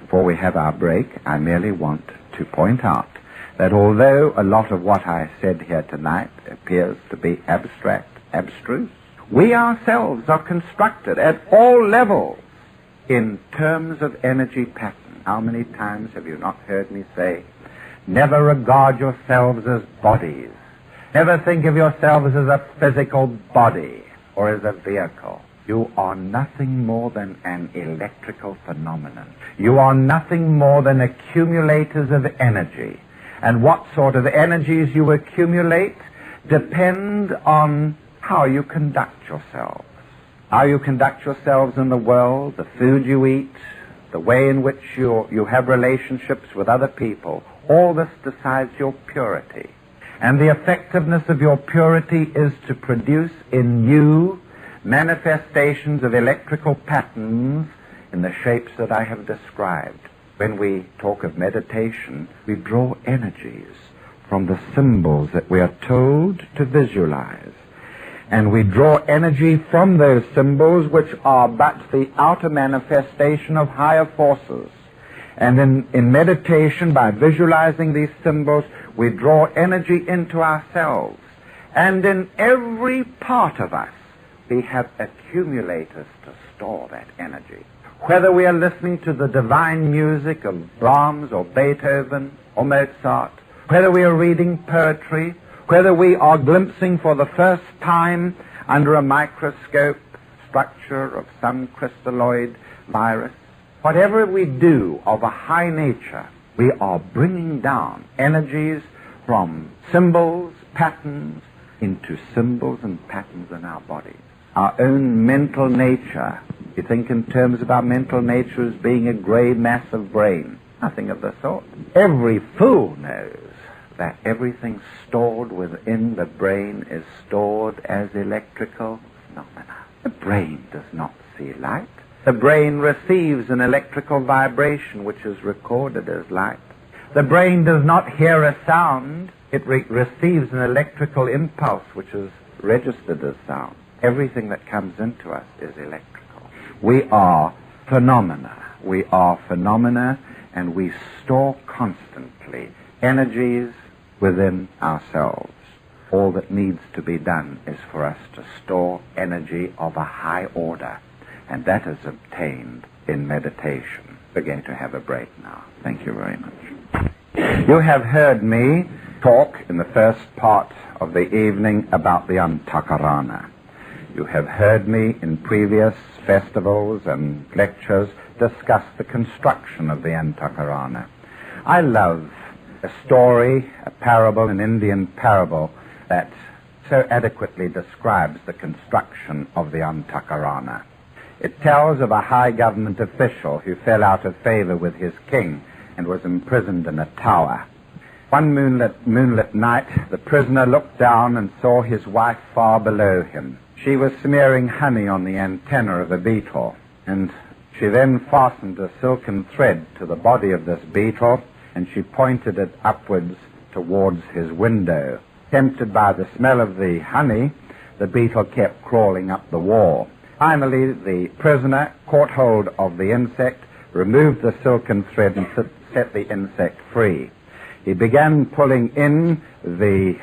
before we have our break, I merely want to point out that although a lot of what I said here tonight appears to be abstract, abstruse, we ourselves are constructed at all levels in terms of energy pattern. How many times have you not heard me say, never regard yourselves as bodies. Never think of yourselves as a physical body or as a vehicle. You are nothing more than an electrical phenomenon. You are nothing more than accumulators of energy. And what sort of energies you accumulate depend on how you conduct yourselves. How you conduct yourselves in the world, the food you eat, the way in which you have relationships with other people. All this decides your purity. And the effectiveness of your purity is to produce in you manifestations of electrical patterns in the shapes that I have described. When we talk of meditation, we draw energies from the symbols that we are told to visualize. And we draw energy from those symbols which are but the outer manifestation of higher forces. And in meditation, by visualizing these symbols, we draw energy into ourselves. And in every part of us, we have accumulators to store that energy. Whether we are listening to the divine music of Brahms or Beethoven or Mozart, whether we are reading poetry, whether we are glimpsing for the first time under a microscope structure of some crystalloid virus, whatever we do of a high nature, we are bringing down energies from symbols, patterns, into symbols and patterns in our bodies. Our own mental nature, you think in terms of our mental nature as being a gray mass of brain. Nothing of the sort. Every fool knows that everything stored within the brain is stored as electrical phenomena. The brain does not see light. The brain receives an electrical vibration which is recorded as light. The brain does not hear a sound. It receives an electrical impulse which is registered as sound. Everything that comes into us is electrical. We are phenomena. We are phenomena, and we store constantly energies within ourselves. All that needs to be done is for us to store energy of a high order, and that is obtained in meditation. We're going to have a break now. Thank you very much. You have heard me talk in the first part of the evening about the Antakarana. You have heard me in previous festivals and lectures discuss the construction of the Antakarana. I love a story, a parable, an Indian parable that so adequately describes the construction of the Antakarana. It tells of a high government official who fell out of favor with his king and was imprisoned in a tower. One moonlit night, the prisoner looked down and saw his wife far below him. She was smearing honey on the antenna of a beetle, and she then fastened a silken thread to the body of this beetle, and she pointed it upwards towards his window. Tempted by the smell of the honey, the beetle kept crawling up the wall. Finally, the prisoner caught hold of the insect, removed the silken thread, and set the insect free. He began pulling in the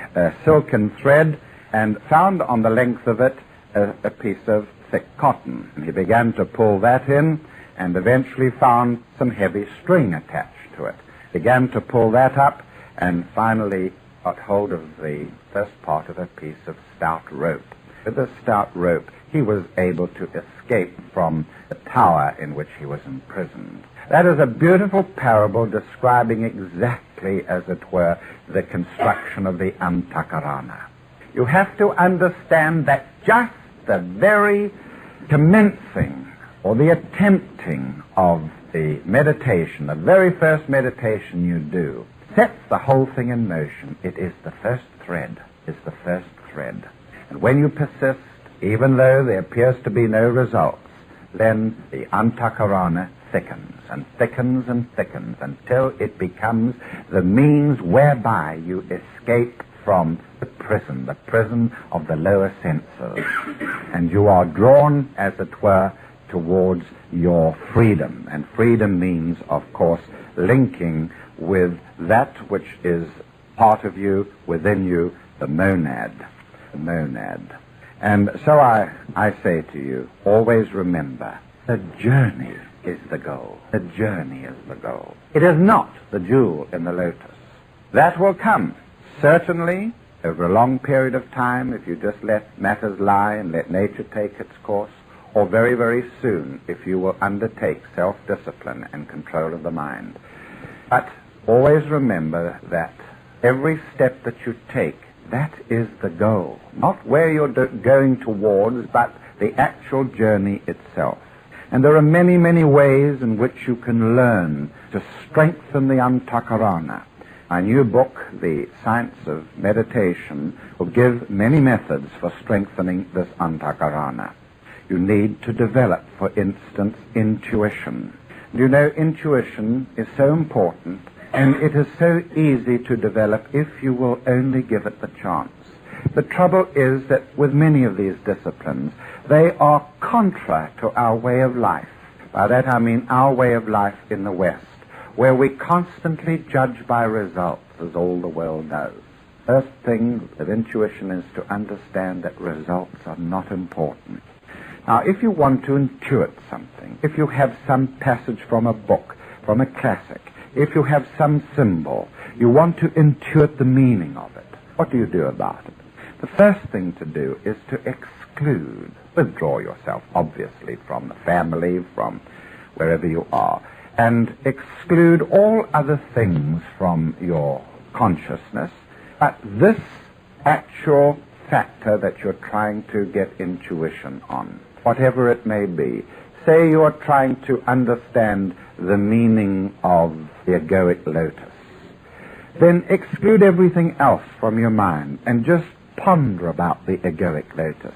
silken thread and found on the length of it a piece of thick cotton. And he began to pull that in and eventually found some heavy string attached to it. Began to pull that up and finally got hold of the first part of a piece of stout rope. With this stout rope, he was able to escape from the tower in which he was imprisoned. That is a beautiful parable describing exactly, as it were, the construction of the Antakarana. You have to understand that just the very commencing or the attempting of the meditation, the very first meditation you do, sets the whole thing in motion. It is the first thread, And when you persist even though there appears to be no results, then the antakarana thickens and thickens and thickens until it becomes the means whereby you escape from the prison of the lower senses, and you are drawn, as it were, towards your freedom. And freedom means, of course, linking with that which is part of you, within you, the monad. The monad. And so I say to you, always remember, the journey is the goal. The journey is the goal. It is not the jewel in the lotus. That will come, certainly, over a long period of time, if you just let matters lie and let nature take its course, or very, very soon, if you will undertake self-discipline and control of the mind. But always remember that every step that you take, that is the goal. Not where you're going towards, but the actual journey itself. And there are many, many ways in which you can learn to strengthen the antakarana. My new book, The Science of Meditation, will give many methods for strengthening this antakarana. You need to develop, for instance, intuition. You know, intuition is so important, and it is so easy to develop if you will only give it the chance. The trouble is that with many of these disciplines, they are contra to our way of life. By that I mean our way of life in the West, where we constantly judge by results, as all the world does. First thing of intuition is to understand that results are not important. Now, if you want to intuit something, if you have some passage from a book, from a classic, if you have some symbol, you want to intuit the meaning of it, what do you do about it? The first thing to do is to exclude, withdraw yourself, obviously, from the family, from wherever you are, and exclude all other things from your consciousness, but this actual factor that you're trying to get intuition on, whatever it may be. Say you're trying to understand the meaning of the Egoic Lotus. Then exclude everything else from your mind and just ponder about the Egoic Lotus.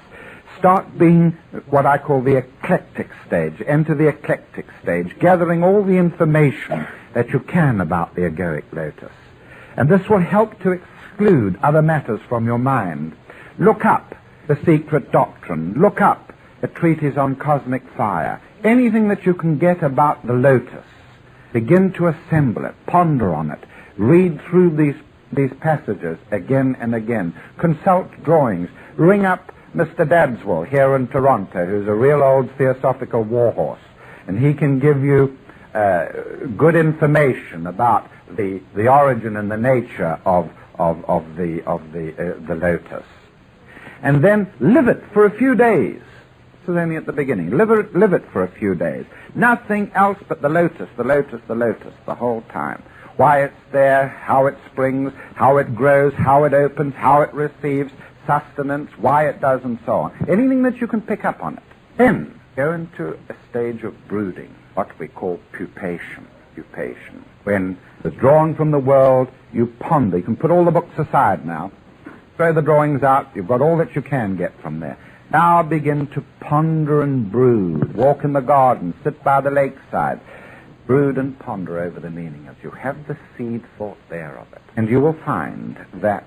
Start being what I call the eclectic stage. Enter the eclectic stage, gathering all the information that you can about the Egoic Lotus. And this will help to exclude other matters from your mind. Look up the secret doctrine. Look up a treatise on cosmic fire. Anything that you can get about the lotus. Begin to assemble it, ponder on it, read through these passages again and again. Consult drawings. Ring up Mr. Dadswell here in Toronto, who's a real old theosophical warhorse, and he can give you good information about the origin and the nature of the lotus. And then live it for a few days. This is only at the beginning. Live it for a few days. Nothing else but the lotus, the lotus, the lotus, the whole time. Why it's there, how it springs, how it grows, how it opens, how it receives sustenance, why it does, and so on. Anything that you can pick up on it. Then go into a stage of brooding, what we call pupation. Pupation. When withdrawn from the world, you ponder. You can put all the books aside now. Throw the drawings out. You've got all that you can get from there. Now begin to ponder and brood. Walk in the garden. Sit by the lakeside. Brood and ponder over the meaning of it. You have the seed thought there of it. And you will find that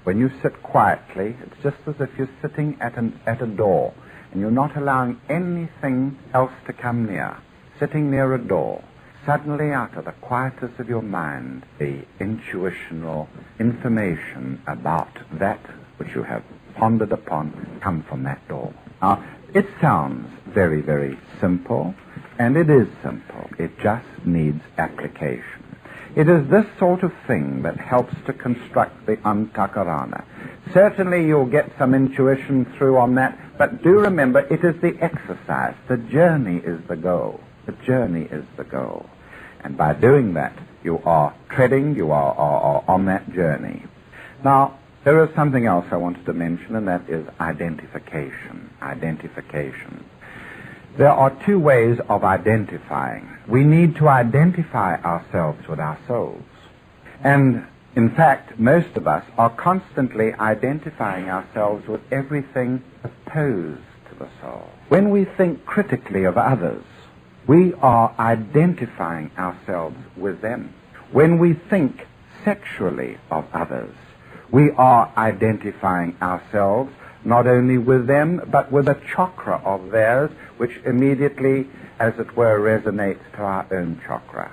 when you sit quietly, it's just as if you're sitting at a door and you're not allowing anything else to come near. Sitting near a door. Suddenly, out of the quietness of your mind, the intuitional information about that which you have pondered upon come from that door. Now, it sounds very, very simple, and it is simple. It just needs application. It is this sort of thing that helps to construct the antakarana. Certainly you'll get some intuition through on that, but do remember it is the exercise. The journey is the goal. The journey is the goal. And by doing that, you are treading, you are on that journey. Now, there is something else I wanted to mention, and that is identification. Identification. There are two ways of identifying. We need to identify ourselves with our souls. And In fact, most of us are constantly identifying ourselves with everything opposed to the soul. When we think critically of others, we are identifying ourselves with them. When we think sexually of others, we are identifying ourselves not only with them, but with a chakra of theirs, which immediately, as it were, resonates to our own chakra.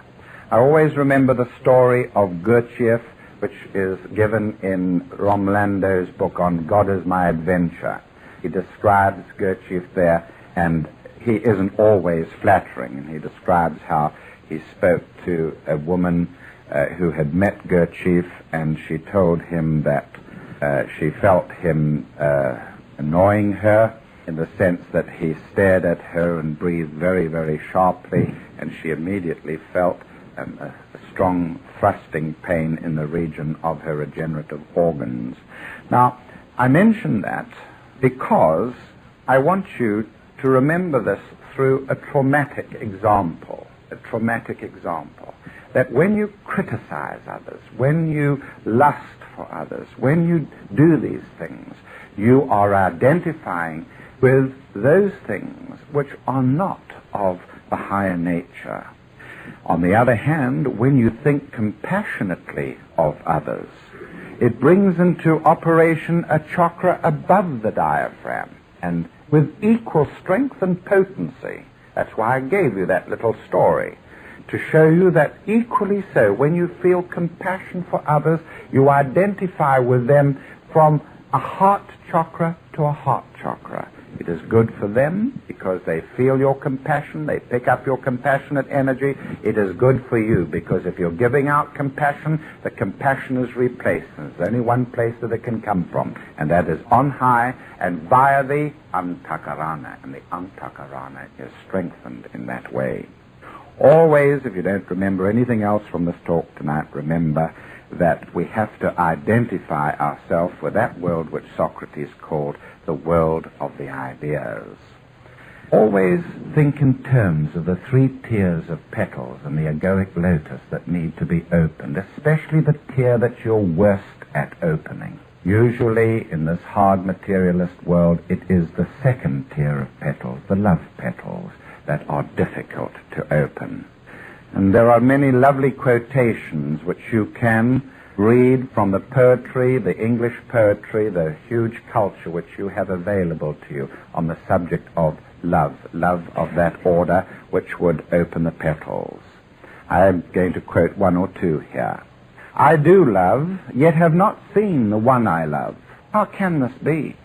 I always remember the story of Gurdjieff, which is given in Romlando's book on God is My Adventure. He describes Gurdjieff there, and he isn't always flattering, and he describes how he spoke to a woman who had met Gurdjieff, and she told him that she felt him annoying her in the sense that he stared at her and breathed very, very sharply, and she immediately felt a strong thrusting pain in the region of her regenerative organs. Now, I mention that because I want you to remember this through a traumatic example, that when you criticize others, when you lust for others, when you do these things, you are identifying with those things which are not of the higher nature. On the other hand, when you think compassionately of others, it brings into operation a chakra above the diaphragm, and with equal strength and potency. That's why I gave you that little story, to show you that equally so, when you feel compassion for others, you identify with them from a heart chakra to a heart chakra. It is good for them because they feel your compassion, they pick up your compassionate energy. It is good for you because if you're giving out compassion, the compassion is replaced. And there's only one place that it can come from, and that is on high and via the antakarana, and the antakarana is strengthened in that way. Always, if you don't remember anything else from this talk tonight, remember that we have to identify ourselves with that world which Socrates called the world of the ideas. Always think in terms of the 3 tiers of petals in the Egoic Lotus that need to be opened, especially the tier that you're worst at opening. Usually in this hard materialist world, it is the 2nd tier of petals, the love petals, that are difficult to open. And there are many lovely quotations which you can read from the poetry, the English poetry, the huge culture which you have available to you on the subject of love of that order which would open the petals. I am going to quote 1 or 2 here. I do love, yet have not seen the one I love. How can this be?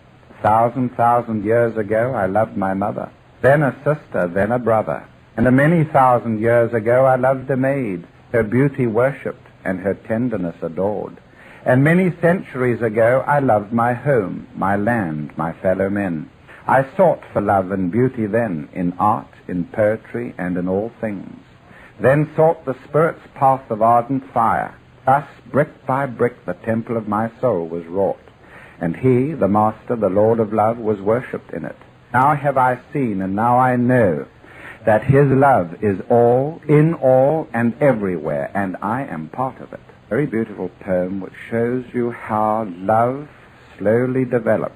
1,000 years ago I loved my mother, then a sister, then a brother. And a many 1,000 years ago I loved a maid, her beauty worshipped and her tenderness adored. And many centuries ago I loved my home, my land, my fellow men. I sought for love and beauty then, in art, in poetry, and in all things. Then sought the Spirit's path of ardent fire. Thus, brick by brick, the temple of my soul was wrought. And he, the Master, the Lord of love, was worshipped in it. Now have I seen, and now I know that his love is all, in all, and everywhere, and I am part of it. Very beautiful poem which shows you how love slowly develops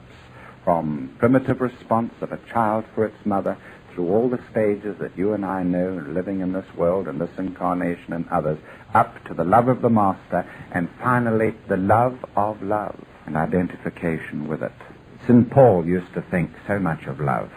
from primitive response of a child for its mother through all the stages that you and I know living in this world and this incarnation and others, up to the love of the Master, and finally the love of love and identification with it. St. Paul used to think so much of love.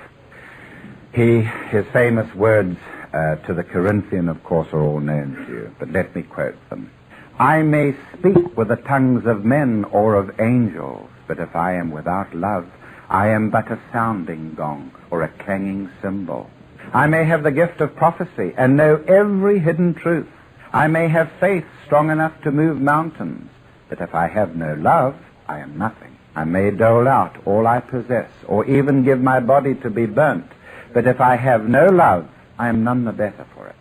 His famous words to the Corinthian, of course, are all known to you, but let me quote them. I may speak with the tongues of men or of angels, but if I am without love, I am but a sounding gong or a clanging cymbal. I may have the gift of prophecy and know every hidden truth. I may have faith strong enough to move mountains, but if I have no love, I am nothing. I may dole out all I possess, or even give my body to be burnt, but if I have no love, I am none the better for it.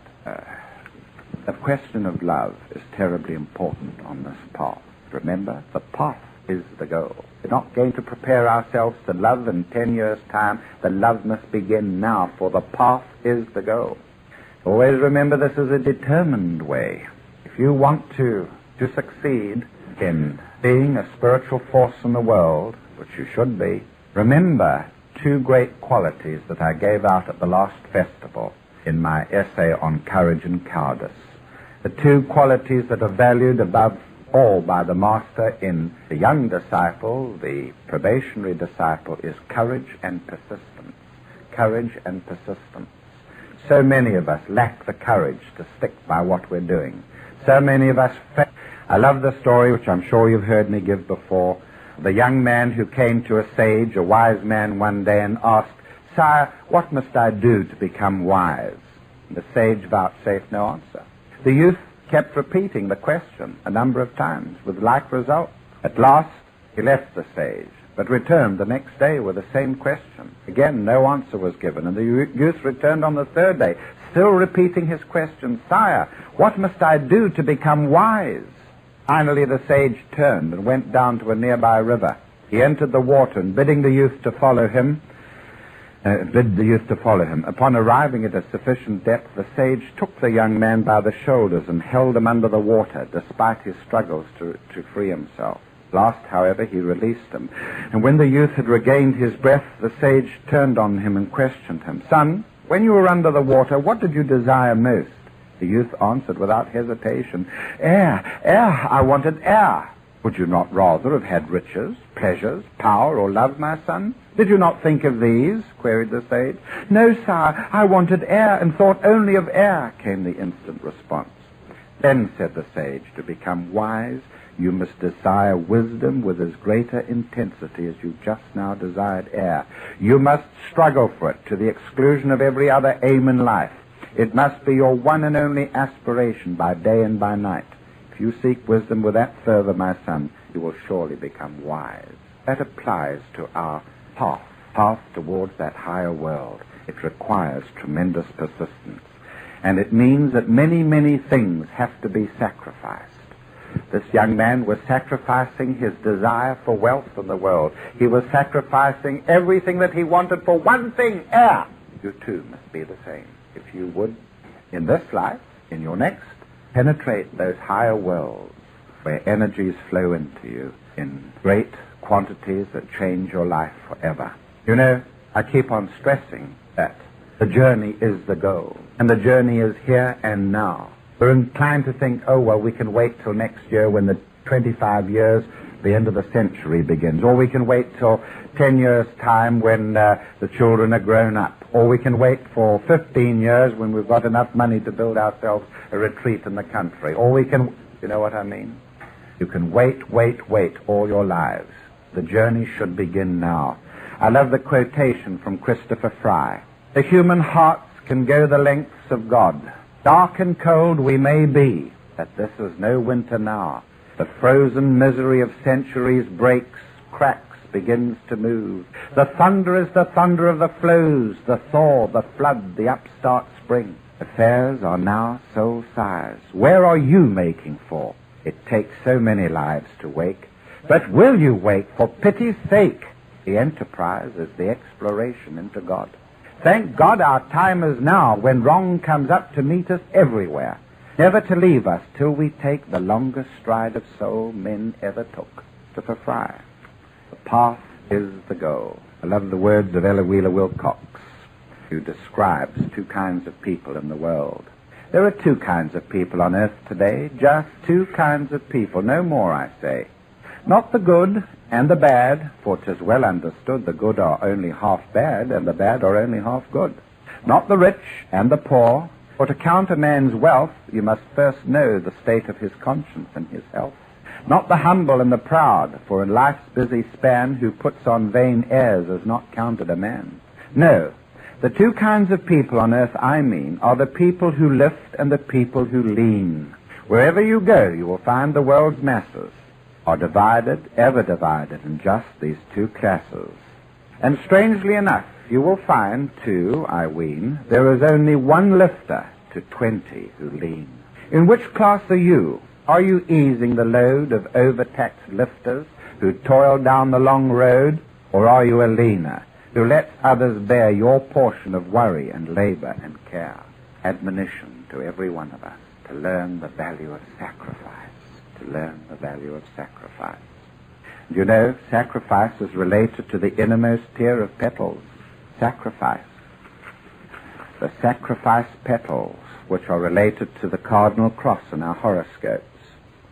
The question of love is terribly important on this path. Remember, the path is the goal. We're not going to prepare ourselves to love in 10 years' time. The love must begin now, for the path is the goal. Always remember this is a determined way. If you want to succeed, in being a spiritual force in the world, which you should be, remember two great qualities that I gave out at the last festival in my essay on courage and cowardice. The two qualities that are valued above all by the Master in the young disciple, the probationary disciple, is courage and persistence. Courage and persistence. So many of us lack the courage to stick by what we're doing. So many of us I love the story, which I'm sure you've heard me give before, the young man who came to a sage, a wise man, one day and asked, "Sire, what must I do to become wise?" The sage vouchsafed no answer. The youth kept repeating the question a number of times with like result. At last, he left the sage, but returned the next day with the same question. Again, no answer was given, and the youth returned on the third day, still repeating his question, "Sire, what must I do to become wise?" Finally, the sage turned and went down to a nearby river. He entered the water, and bidding the youth to follow him, Upon arriving at a sufficient depth, the sage took the young man by the shoulders and held him under the water, despite his struggles to free himself. Last, however, he released him. And when the youth had regained his breath, the sage turned on him and questioned him. "Son, when you were under the water, what did you desire most?" The youth answered without hesitation, "Air, I wanted air." "Would you not rather have had riches, pleasures, power, or love, my son? Did you not think of these?" queried the sage. "No, sire, I wanted air and thought only of air," came the instant response. "Then," said the sage, "to become wise, you must desire wisdom with as greater intensity as you just now desired air. You must struggle for it to the exclusion of every other aim in life. It must be your one and only aspiration by day and by night. If you seek wisdom with that fervor, my son, you will surely become wise." That applies to our path towards that higher world. It requires tremendous persistence. And it means that many, many things have to be sacrificed. This young man was sacrificing his desire for wealth in the world. He was sacrificing everything that he wanted for one thing, air. You too must be the same. If you would, in this life, in your next, penetrate those higher worlds where energies flow into you in great quantities that change your life forever. You know, I keep on stressing that the journey is the goal, and the journey is here and now. We're inclined to think, oh, well, we can wait till next year when the 25 years, the end of the century begins, or we can wait till 10 years' time when the children are grown up, or we can wait for 15 years when we've got enough money to build ourselves a retreat in the country, or we can, you know what I mean? You can wait all your lives. The journey should begin now. I love the quotation from Christopher Fry. "The human hearts can go the lengths of God. Dark and cold we may be, but this is no winter now. The frozen misery of centuries breaks, cracks, begins to move. The thunder is the thunder of the flows, the thaw, the flood, the upstart spring. Affairs are now soul sighs. Where are you making for? It takes so many lives to wake. But will you wake, for pity's sake? The enterprise is the exploration into God. Thank God our time is now, when wrong comes up to meet us everywhere, never to leave us till we take the longest stride of soul men ever took." Christopher Fry. The path is the goal. I love the words of Eloisa Wilcox, who describes two kinds of people in the world. There are two kinds of people on earth today, just two kinds of people, no more, I say. Not the good and the bad, for 'tis well understood the good are only half bad and the bad are only half good. Not the rich and the poor, for to count a man's wealth you must first know the state of his conscience and his health. Not the humble and the proud, for in life's busy span who puts on vain airs is not counted a man. No, the two kinds of people on earth I mean are the people who lift and the people who lean. Wherever you go you will find the world's masses are divided, ever divided, in just these two classes. And strangely enough, you will find, too, I ween, there is only one lifter to 20 who lean. In which class are you? Are you easing the load of overtaxed lifters who toil down the long road, or are you a leaner who lets others bear your portion of worry and labor and care? Admonition to every one of us to learn the value of sacrifice, to learn the value of sacrifice. You know, sacrifice is related to the innermost tier of petals. Sacrifice. The sacrifice petals, which are related to the cardinal cross in our horoscopes.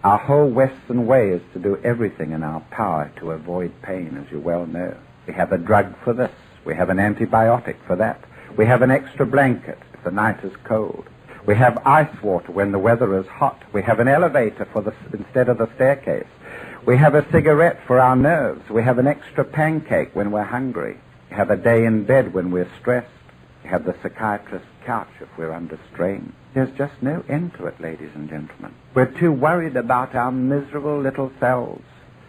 Our whole Western way is to do everything in our power to avoid pain, as you well know. We have a drug for this. We have an antibiotic for that. We have an extra blanket if the night is cold. We have ice water when the weather is hot. We have an elevator instead of the staircase. We have a cigarette for our nerves. We have an extra pancake when we're hungry. We have a day in bed when we're stressed. We have the psychiatrist's couch if we're under strain. There's just no end to it, ladies and gentlemen. We're too worried about our miserable little selves.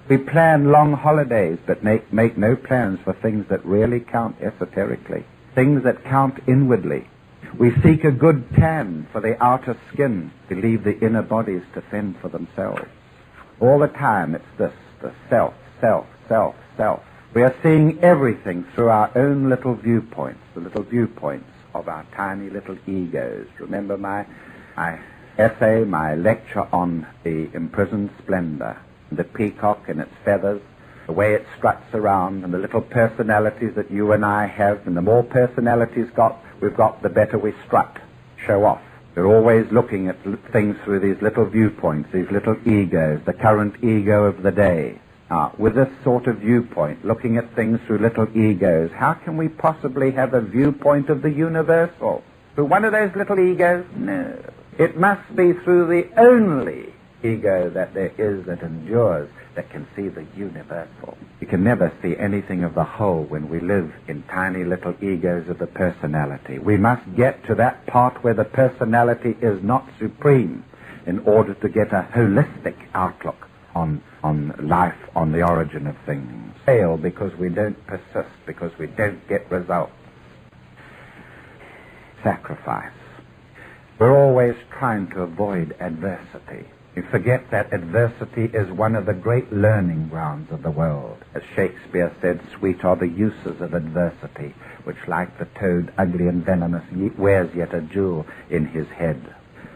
We plan long holidays, but make no plans for things that really count esoterically, things that count inwardly. We seek a good tan for the outer skin, we leave the inner bodies to fend for themselves. All the time it's this, the self, self, self, self. We are seeing everything through our own little viewpoints, the little viewpoints of our tiny little egos. Remember my essay, my lecture on the imprisoned splendor, the peacock and its feathers, the way it struts around, and the little personalities that you and I have, and the more personalities we've got, the better we strut, show off. We're always looking at things through these little viewpoints, these little egos, the current ego of the day. With this sort of viewpoint, looking at things through little egos, how can we possibly have a viewpoint of the universal? Through one of those little egos? No. It must be through the only ego that there is that endures, that can see the universal. You can never see anything of the whole when we live in tiny little egos of the personality. We must get to that part where the personality is not supreme in order to get a holistic outlook on life, on the origin of things. Fail because we don't persist, because we don't get results. Sacrifice. We're always trying to avoid adversity. We forget that adversity is one of the great learning grounds of the world. As Shakespeare said, sweet are the uses of adversity, which like the toad, ugly and venomous, wears yet a jewel in his head.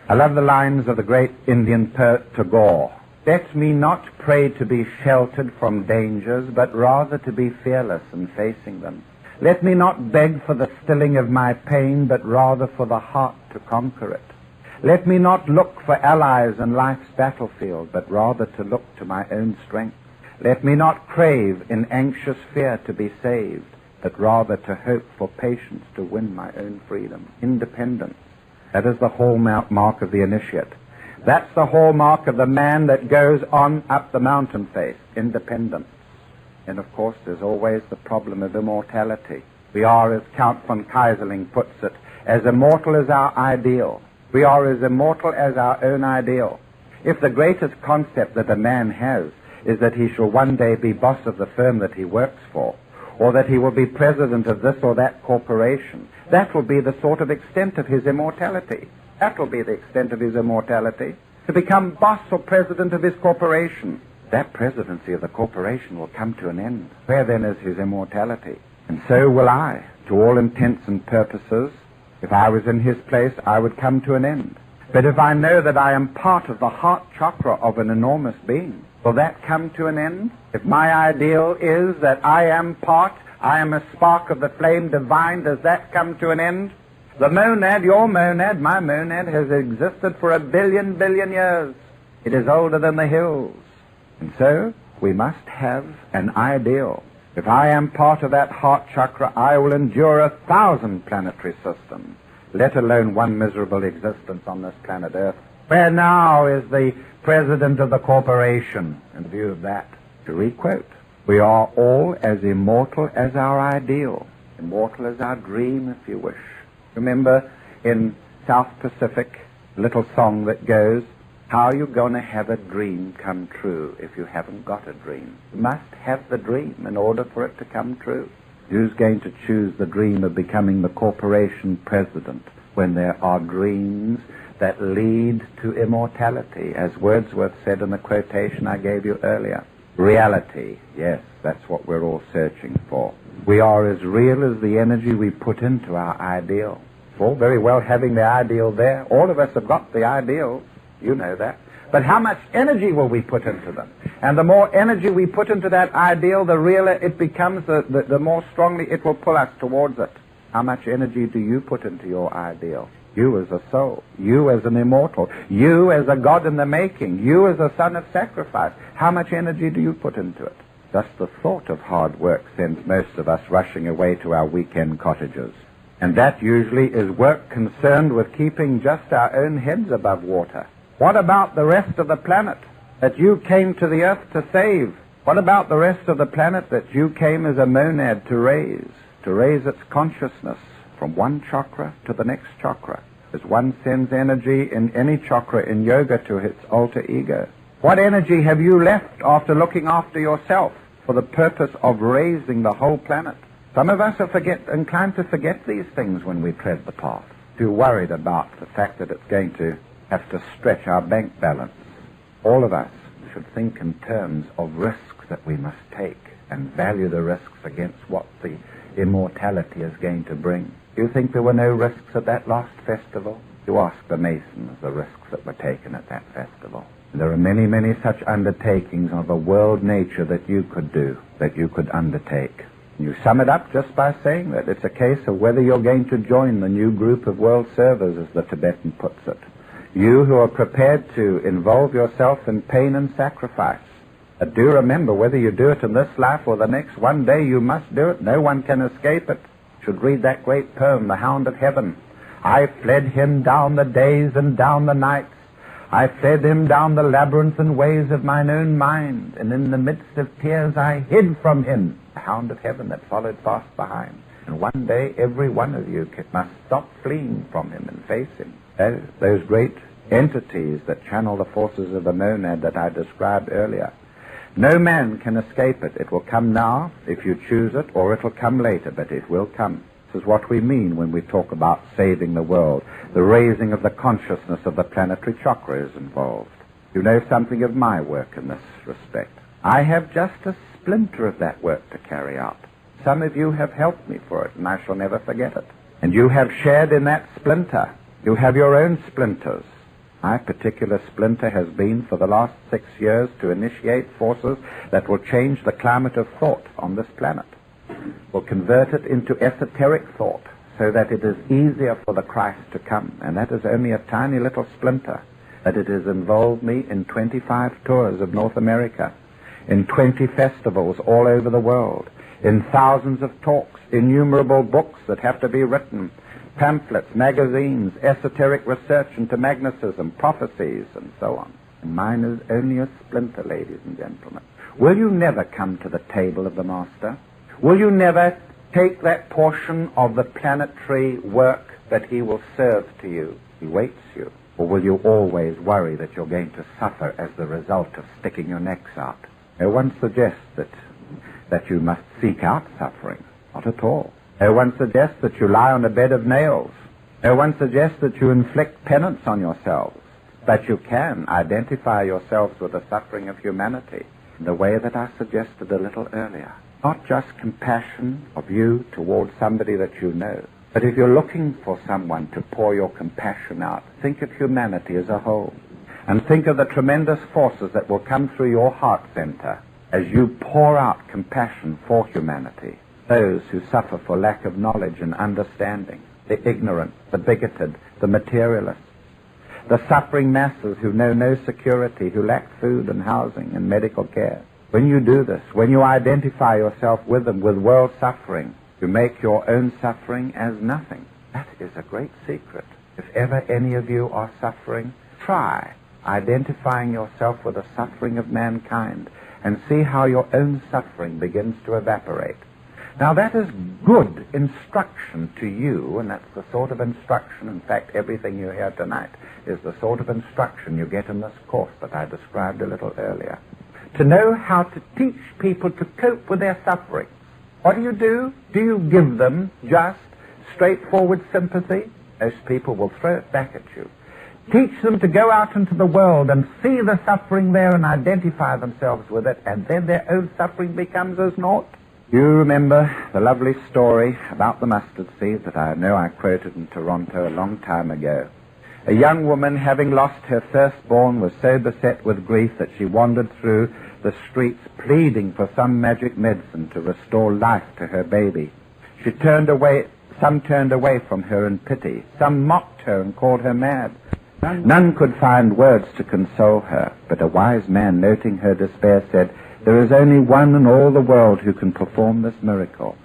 I love the lines of the great Indian poet Tagore. Let me not pray to be sheltered from dangers, but rather to be fearless in facing them. Let me not beg for the stilling of my pain, but rather for the heart to conquer it. Let me not look for allies in life's battlefield, but rather to look to my own strength. Let me not crave in anxious fear to be saved, but rather to hope for patience to win my own freedom. Independence. That is the hallmark of the initiate. That's the hallmark of the man that goes on up the mountain face. Independence. And of course there's always the problem of immortality. We are, as Count von Keyserling puts it, as immortal as our ideal. We are as immortal as our own ideal. If the greatest concept that a man has is that he shall one day be boss of the firm that he works for, or that he will be president of this or that corporation, that will be the sort of extent of his immortality. That will be the extent of his immortality. To become boss or president of his corporation, that presidency of the corporation will come to an end. Where then is his immortality? And so will I, to all intents and purposes. If I was in his place, I would come to an end. But if I know that I am part of the heart chakra of an enormous being, will that come to an end? If my ideal is that I am a spark of the flame divine, does that come to an end? The monad, your monad, my monad, has existed for 1 billion years. It is older than the hills. And so, we must have an ideal. If I am part of that heart chakra, I will endure 1,000 planetary systems, let alone one miserable existence on this planet Earth. Where now is the president of the corporation? In view of that, to requote, we are all as immortal as our ideal, immortal as our dream, if you wish. Remember in South Pacific, a little song that goes, how are you going to have a dream come true if you haven't got a dream? You must have the dream in order for it to come true. Who's going to choose the dream of becoming the corporation president when there are dreams that lead to immortality, as Wordsworth said in the quotation I gave you earlier? Reality, yes, that's what we're all searching for. We are as real as the energy we put into our ideal. It's all very well having the ideal there. All of us have got the ideals. You know that. But how much energy will we put into them? And the more energy we put into that ideal, the realer it becomes, the more strongly it will pull us towards it. How much energy do you put into your ideal? You as a soul, you as an immortal, you as a God in the making, you as a son of sacrifice. How much energy do you put into it? Just the thought of hard work sends most of us rushing away to our weekend cottages. And that usually is work concerned with keeping just our own heads above water. What about the rest of the planet that you came to the earth to save? What about the rest of the planet that you came as a monad to raise its consciousness from one chakra to the next chakra, as one sends energy in any chakra in yoga to its alter ego? What energy have you left after looking after yourself for the purpose of raising the whole planet? Some of us are inclined to forget these things when we tread the path, too worried about the fact that it's going to have to stretch our bank balance. All of us should think in terms of risks that we must take and value the risks against what the immortality is going to bring. Do you think there were no risks at that last festival? You ask the Masons the risks that were taken at that festival. There are many, many such undertakings of a world nature that you could do, that you could undertake. You sum it up just by saying that it's a case of whether you're going to join the new group of world servers, as the Tibetan puts it. You who are prepared to involve yourself in pain and sacrifice. But do remember, whether you do it in this life or the next, one day you must do it. No one can escape it. You should read that great poem, The Hound of Heaven. I fled him down the days and down the nights. I fled him down the labyrinth and ways of mine own mind. And in the midst of tears I hid from him, the hound of heaven that followed fast behind. And one day every one of you must stop fleeing from him and face him. Those great entities that channel the forces of the monad that I described earlier. No man can escape it. It will come now if you choose it, or it will come later, but it will come. This is what we mean when we talk about saving the world. The raising of the consciousness of the planetary chakra is involved. You know something of my work in this respect. I have just a splinter of that work to carry out. Some of you have helped me for it, and I shall never forget it. And you have shared in that splinter. You have your own splinters. My particular splinter has been for the last 6 years to initiate forces that will change the climate of thought on this planet, will convert it into esoteric thought so that it is easier for the Christ to come. And that is only a tiny little splinter, that it has involved me in 25 tours of North America, in 20 festivals all over the world, in thousands of talks, innumerable books that have to be written, pamphlets, magazines, esoteric research into magnetism, prophecies, and so on. And mine is only a splinter, ladies and gentlemen. Will you never come to the table of the Master? Will you never take that portion of the planetary work that he will serve to you? He waits you. Or will you always worry that you're going to suffer as the result of sticking your necks out? No one suggests that you must seek out suffering. Not at all. No one suggests that you lie on a bed of nails. No one suggests that you inflict penance on yourselves. But you can identify yourselves with the suffering of humanity in the way that I suggested a little earlier. Not just compassion of you towards somebody that you know, but if you're looking for someone to pour your compassion out, think of humanity as a whole, and think of the tremendous forces that will come through your heart center as you pour out compassion for humanity. Those who suffer for lack of knowledge and understanding, the ignorant, the bigoted, the materialists, the suffering masses who know no security, who lack food and housing and medical care. When you do this, when you identify yourself with them, with world suffering, you make your own suffering as nothing. That is a great secret. If ever any of you are suffering, try identifying yourself with the suffering of mankind and see how your own suffering begins to evaporate. Now that is good instruction to you, and that's the sort of instruction, in fact everything you hear tonight is the sort of instruction you get in this course that I described a little earlier. To know how to teach people to cope with their suffering. What do? Do you give them just straightforward sympathy? Most people will throw it back at you. Teach them to go out into the world and see the suffering there and identify themselves with it, and then their own suffering becomes as naught. You remember the lovely story about the mustard seed that I know I quoted in Toronto a long time ago, A young woman, having lost her firstborn, was so beset with grief that she wandered through the streets pleading for some magic medicine to restore life to her baby. Some turned away from her in pity. Some mocked her and called her mad. None could find words to console her, but a wise man, noting her despair, said, "There is only one in all the world who can perform this miracle.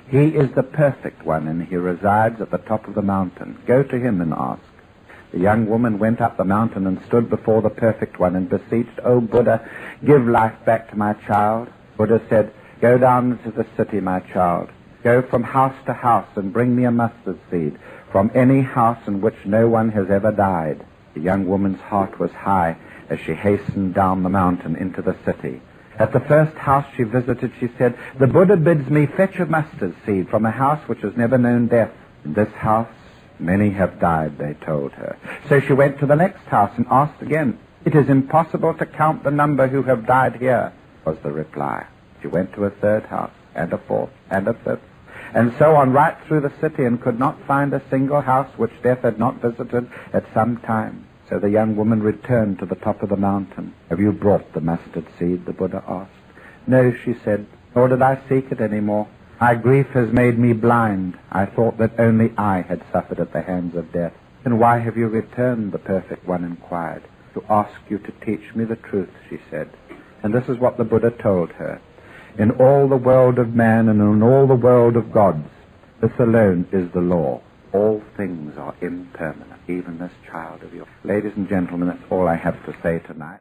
He is the perfect one, and he resides at the top of the mountain. Go to him and ask." The young woman went up the mountain and stood before the perfect one and beseeched, "O Buddha, give life back to my child." Buddha said, "Go down into the city, my child. Go from house to house and bring me a mustard seed from any house in which no one has ever died." The young woman's heart was high as she hastened down the mountain into the city. At the first house she visited, she said, "The Buddha bids me fetch a mustard seed from a house which has never known death." "In this house many have died," they told her. So she went to the next house and asked again. "It is impossible to count the number who have died here," was the reply. She went to a third house, and a fourth, and a fifth, and so on right through the city, and could not find a single house which death had not visited at some time. So the young woman returned to the top of the mountain. "Have you brought the mustard seed?" the Buddha asked. "No," she said, "nor did I seek it any more. My grief has made me blind. I thought that only I had suffered at the hands of death." "Then why have you returned?" the perfect one inquired. "To ask you to teach me the truth," she said. And this is what the Buddha told her. "In all the world of man and in all the world of gods, this alone is the law. All things are impermanent, even this child of yours." Ladies and gentlemen, that's all I have to say tonight.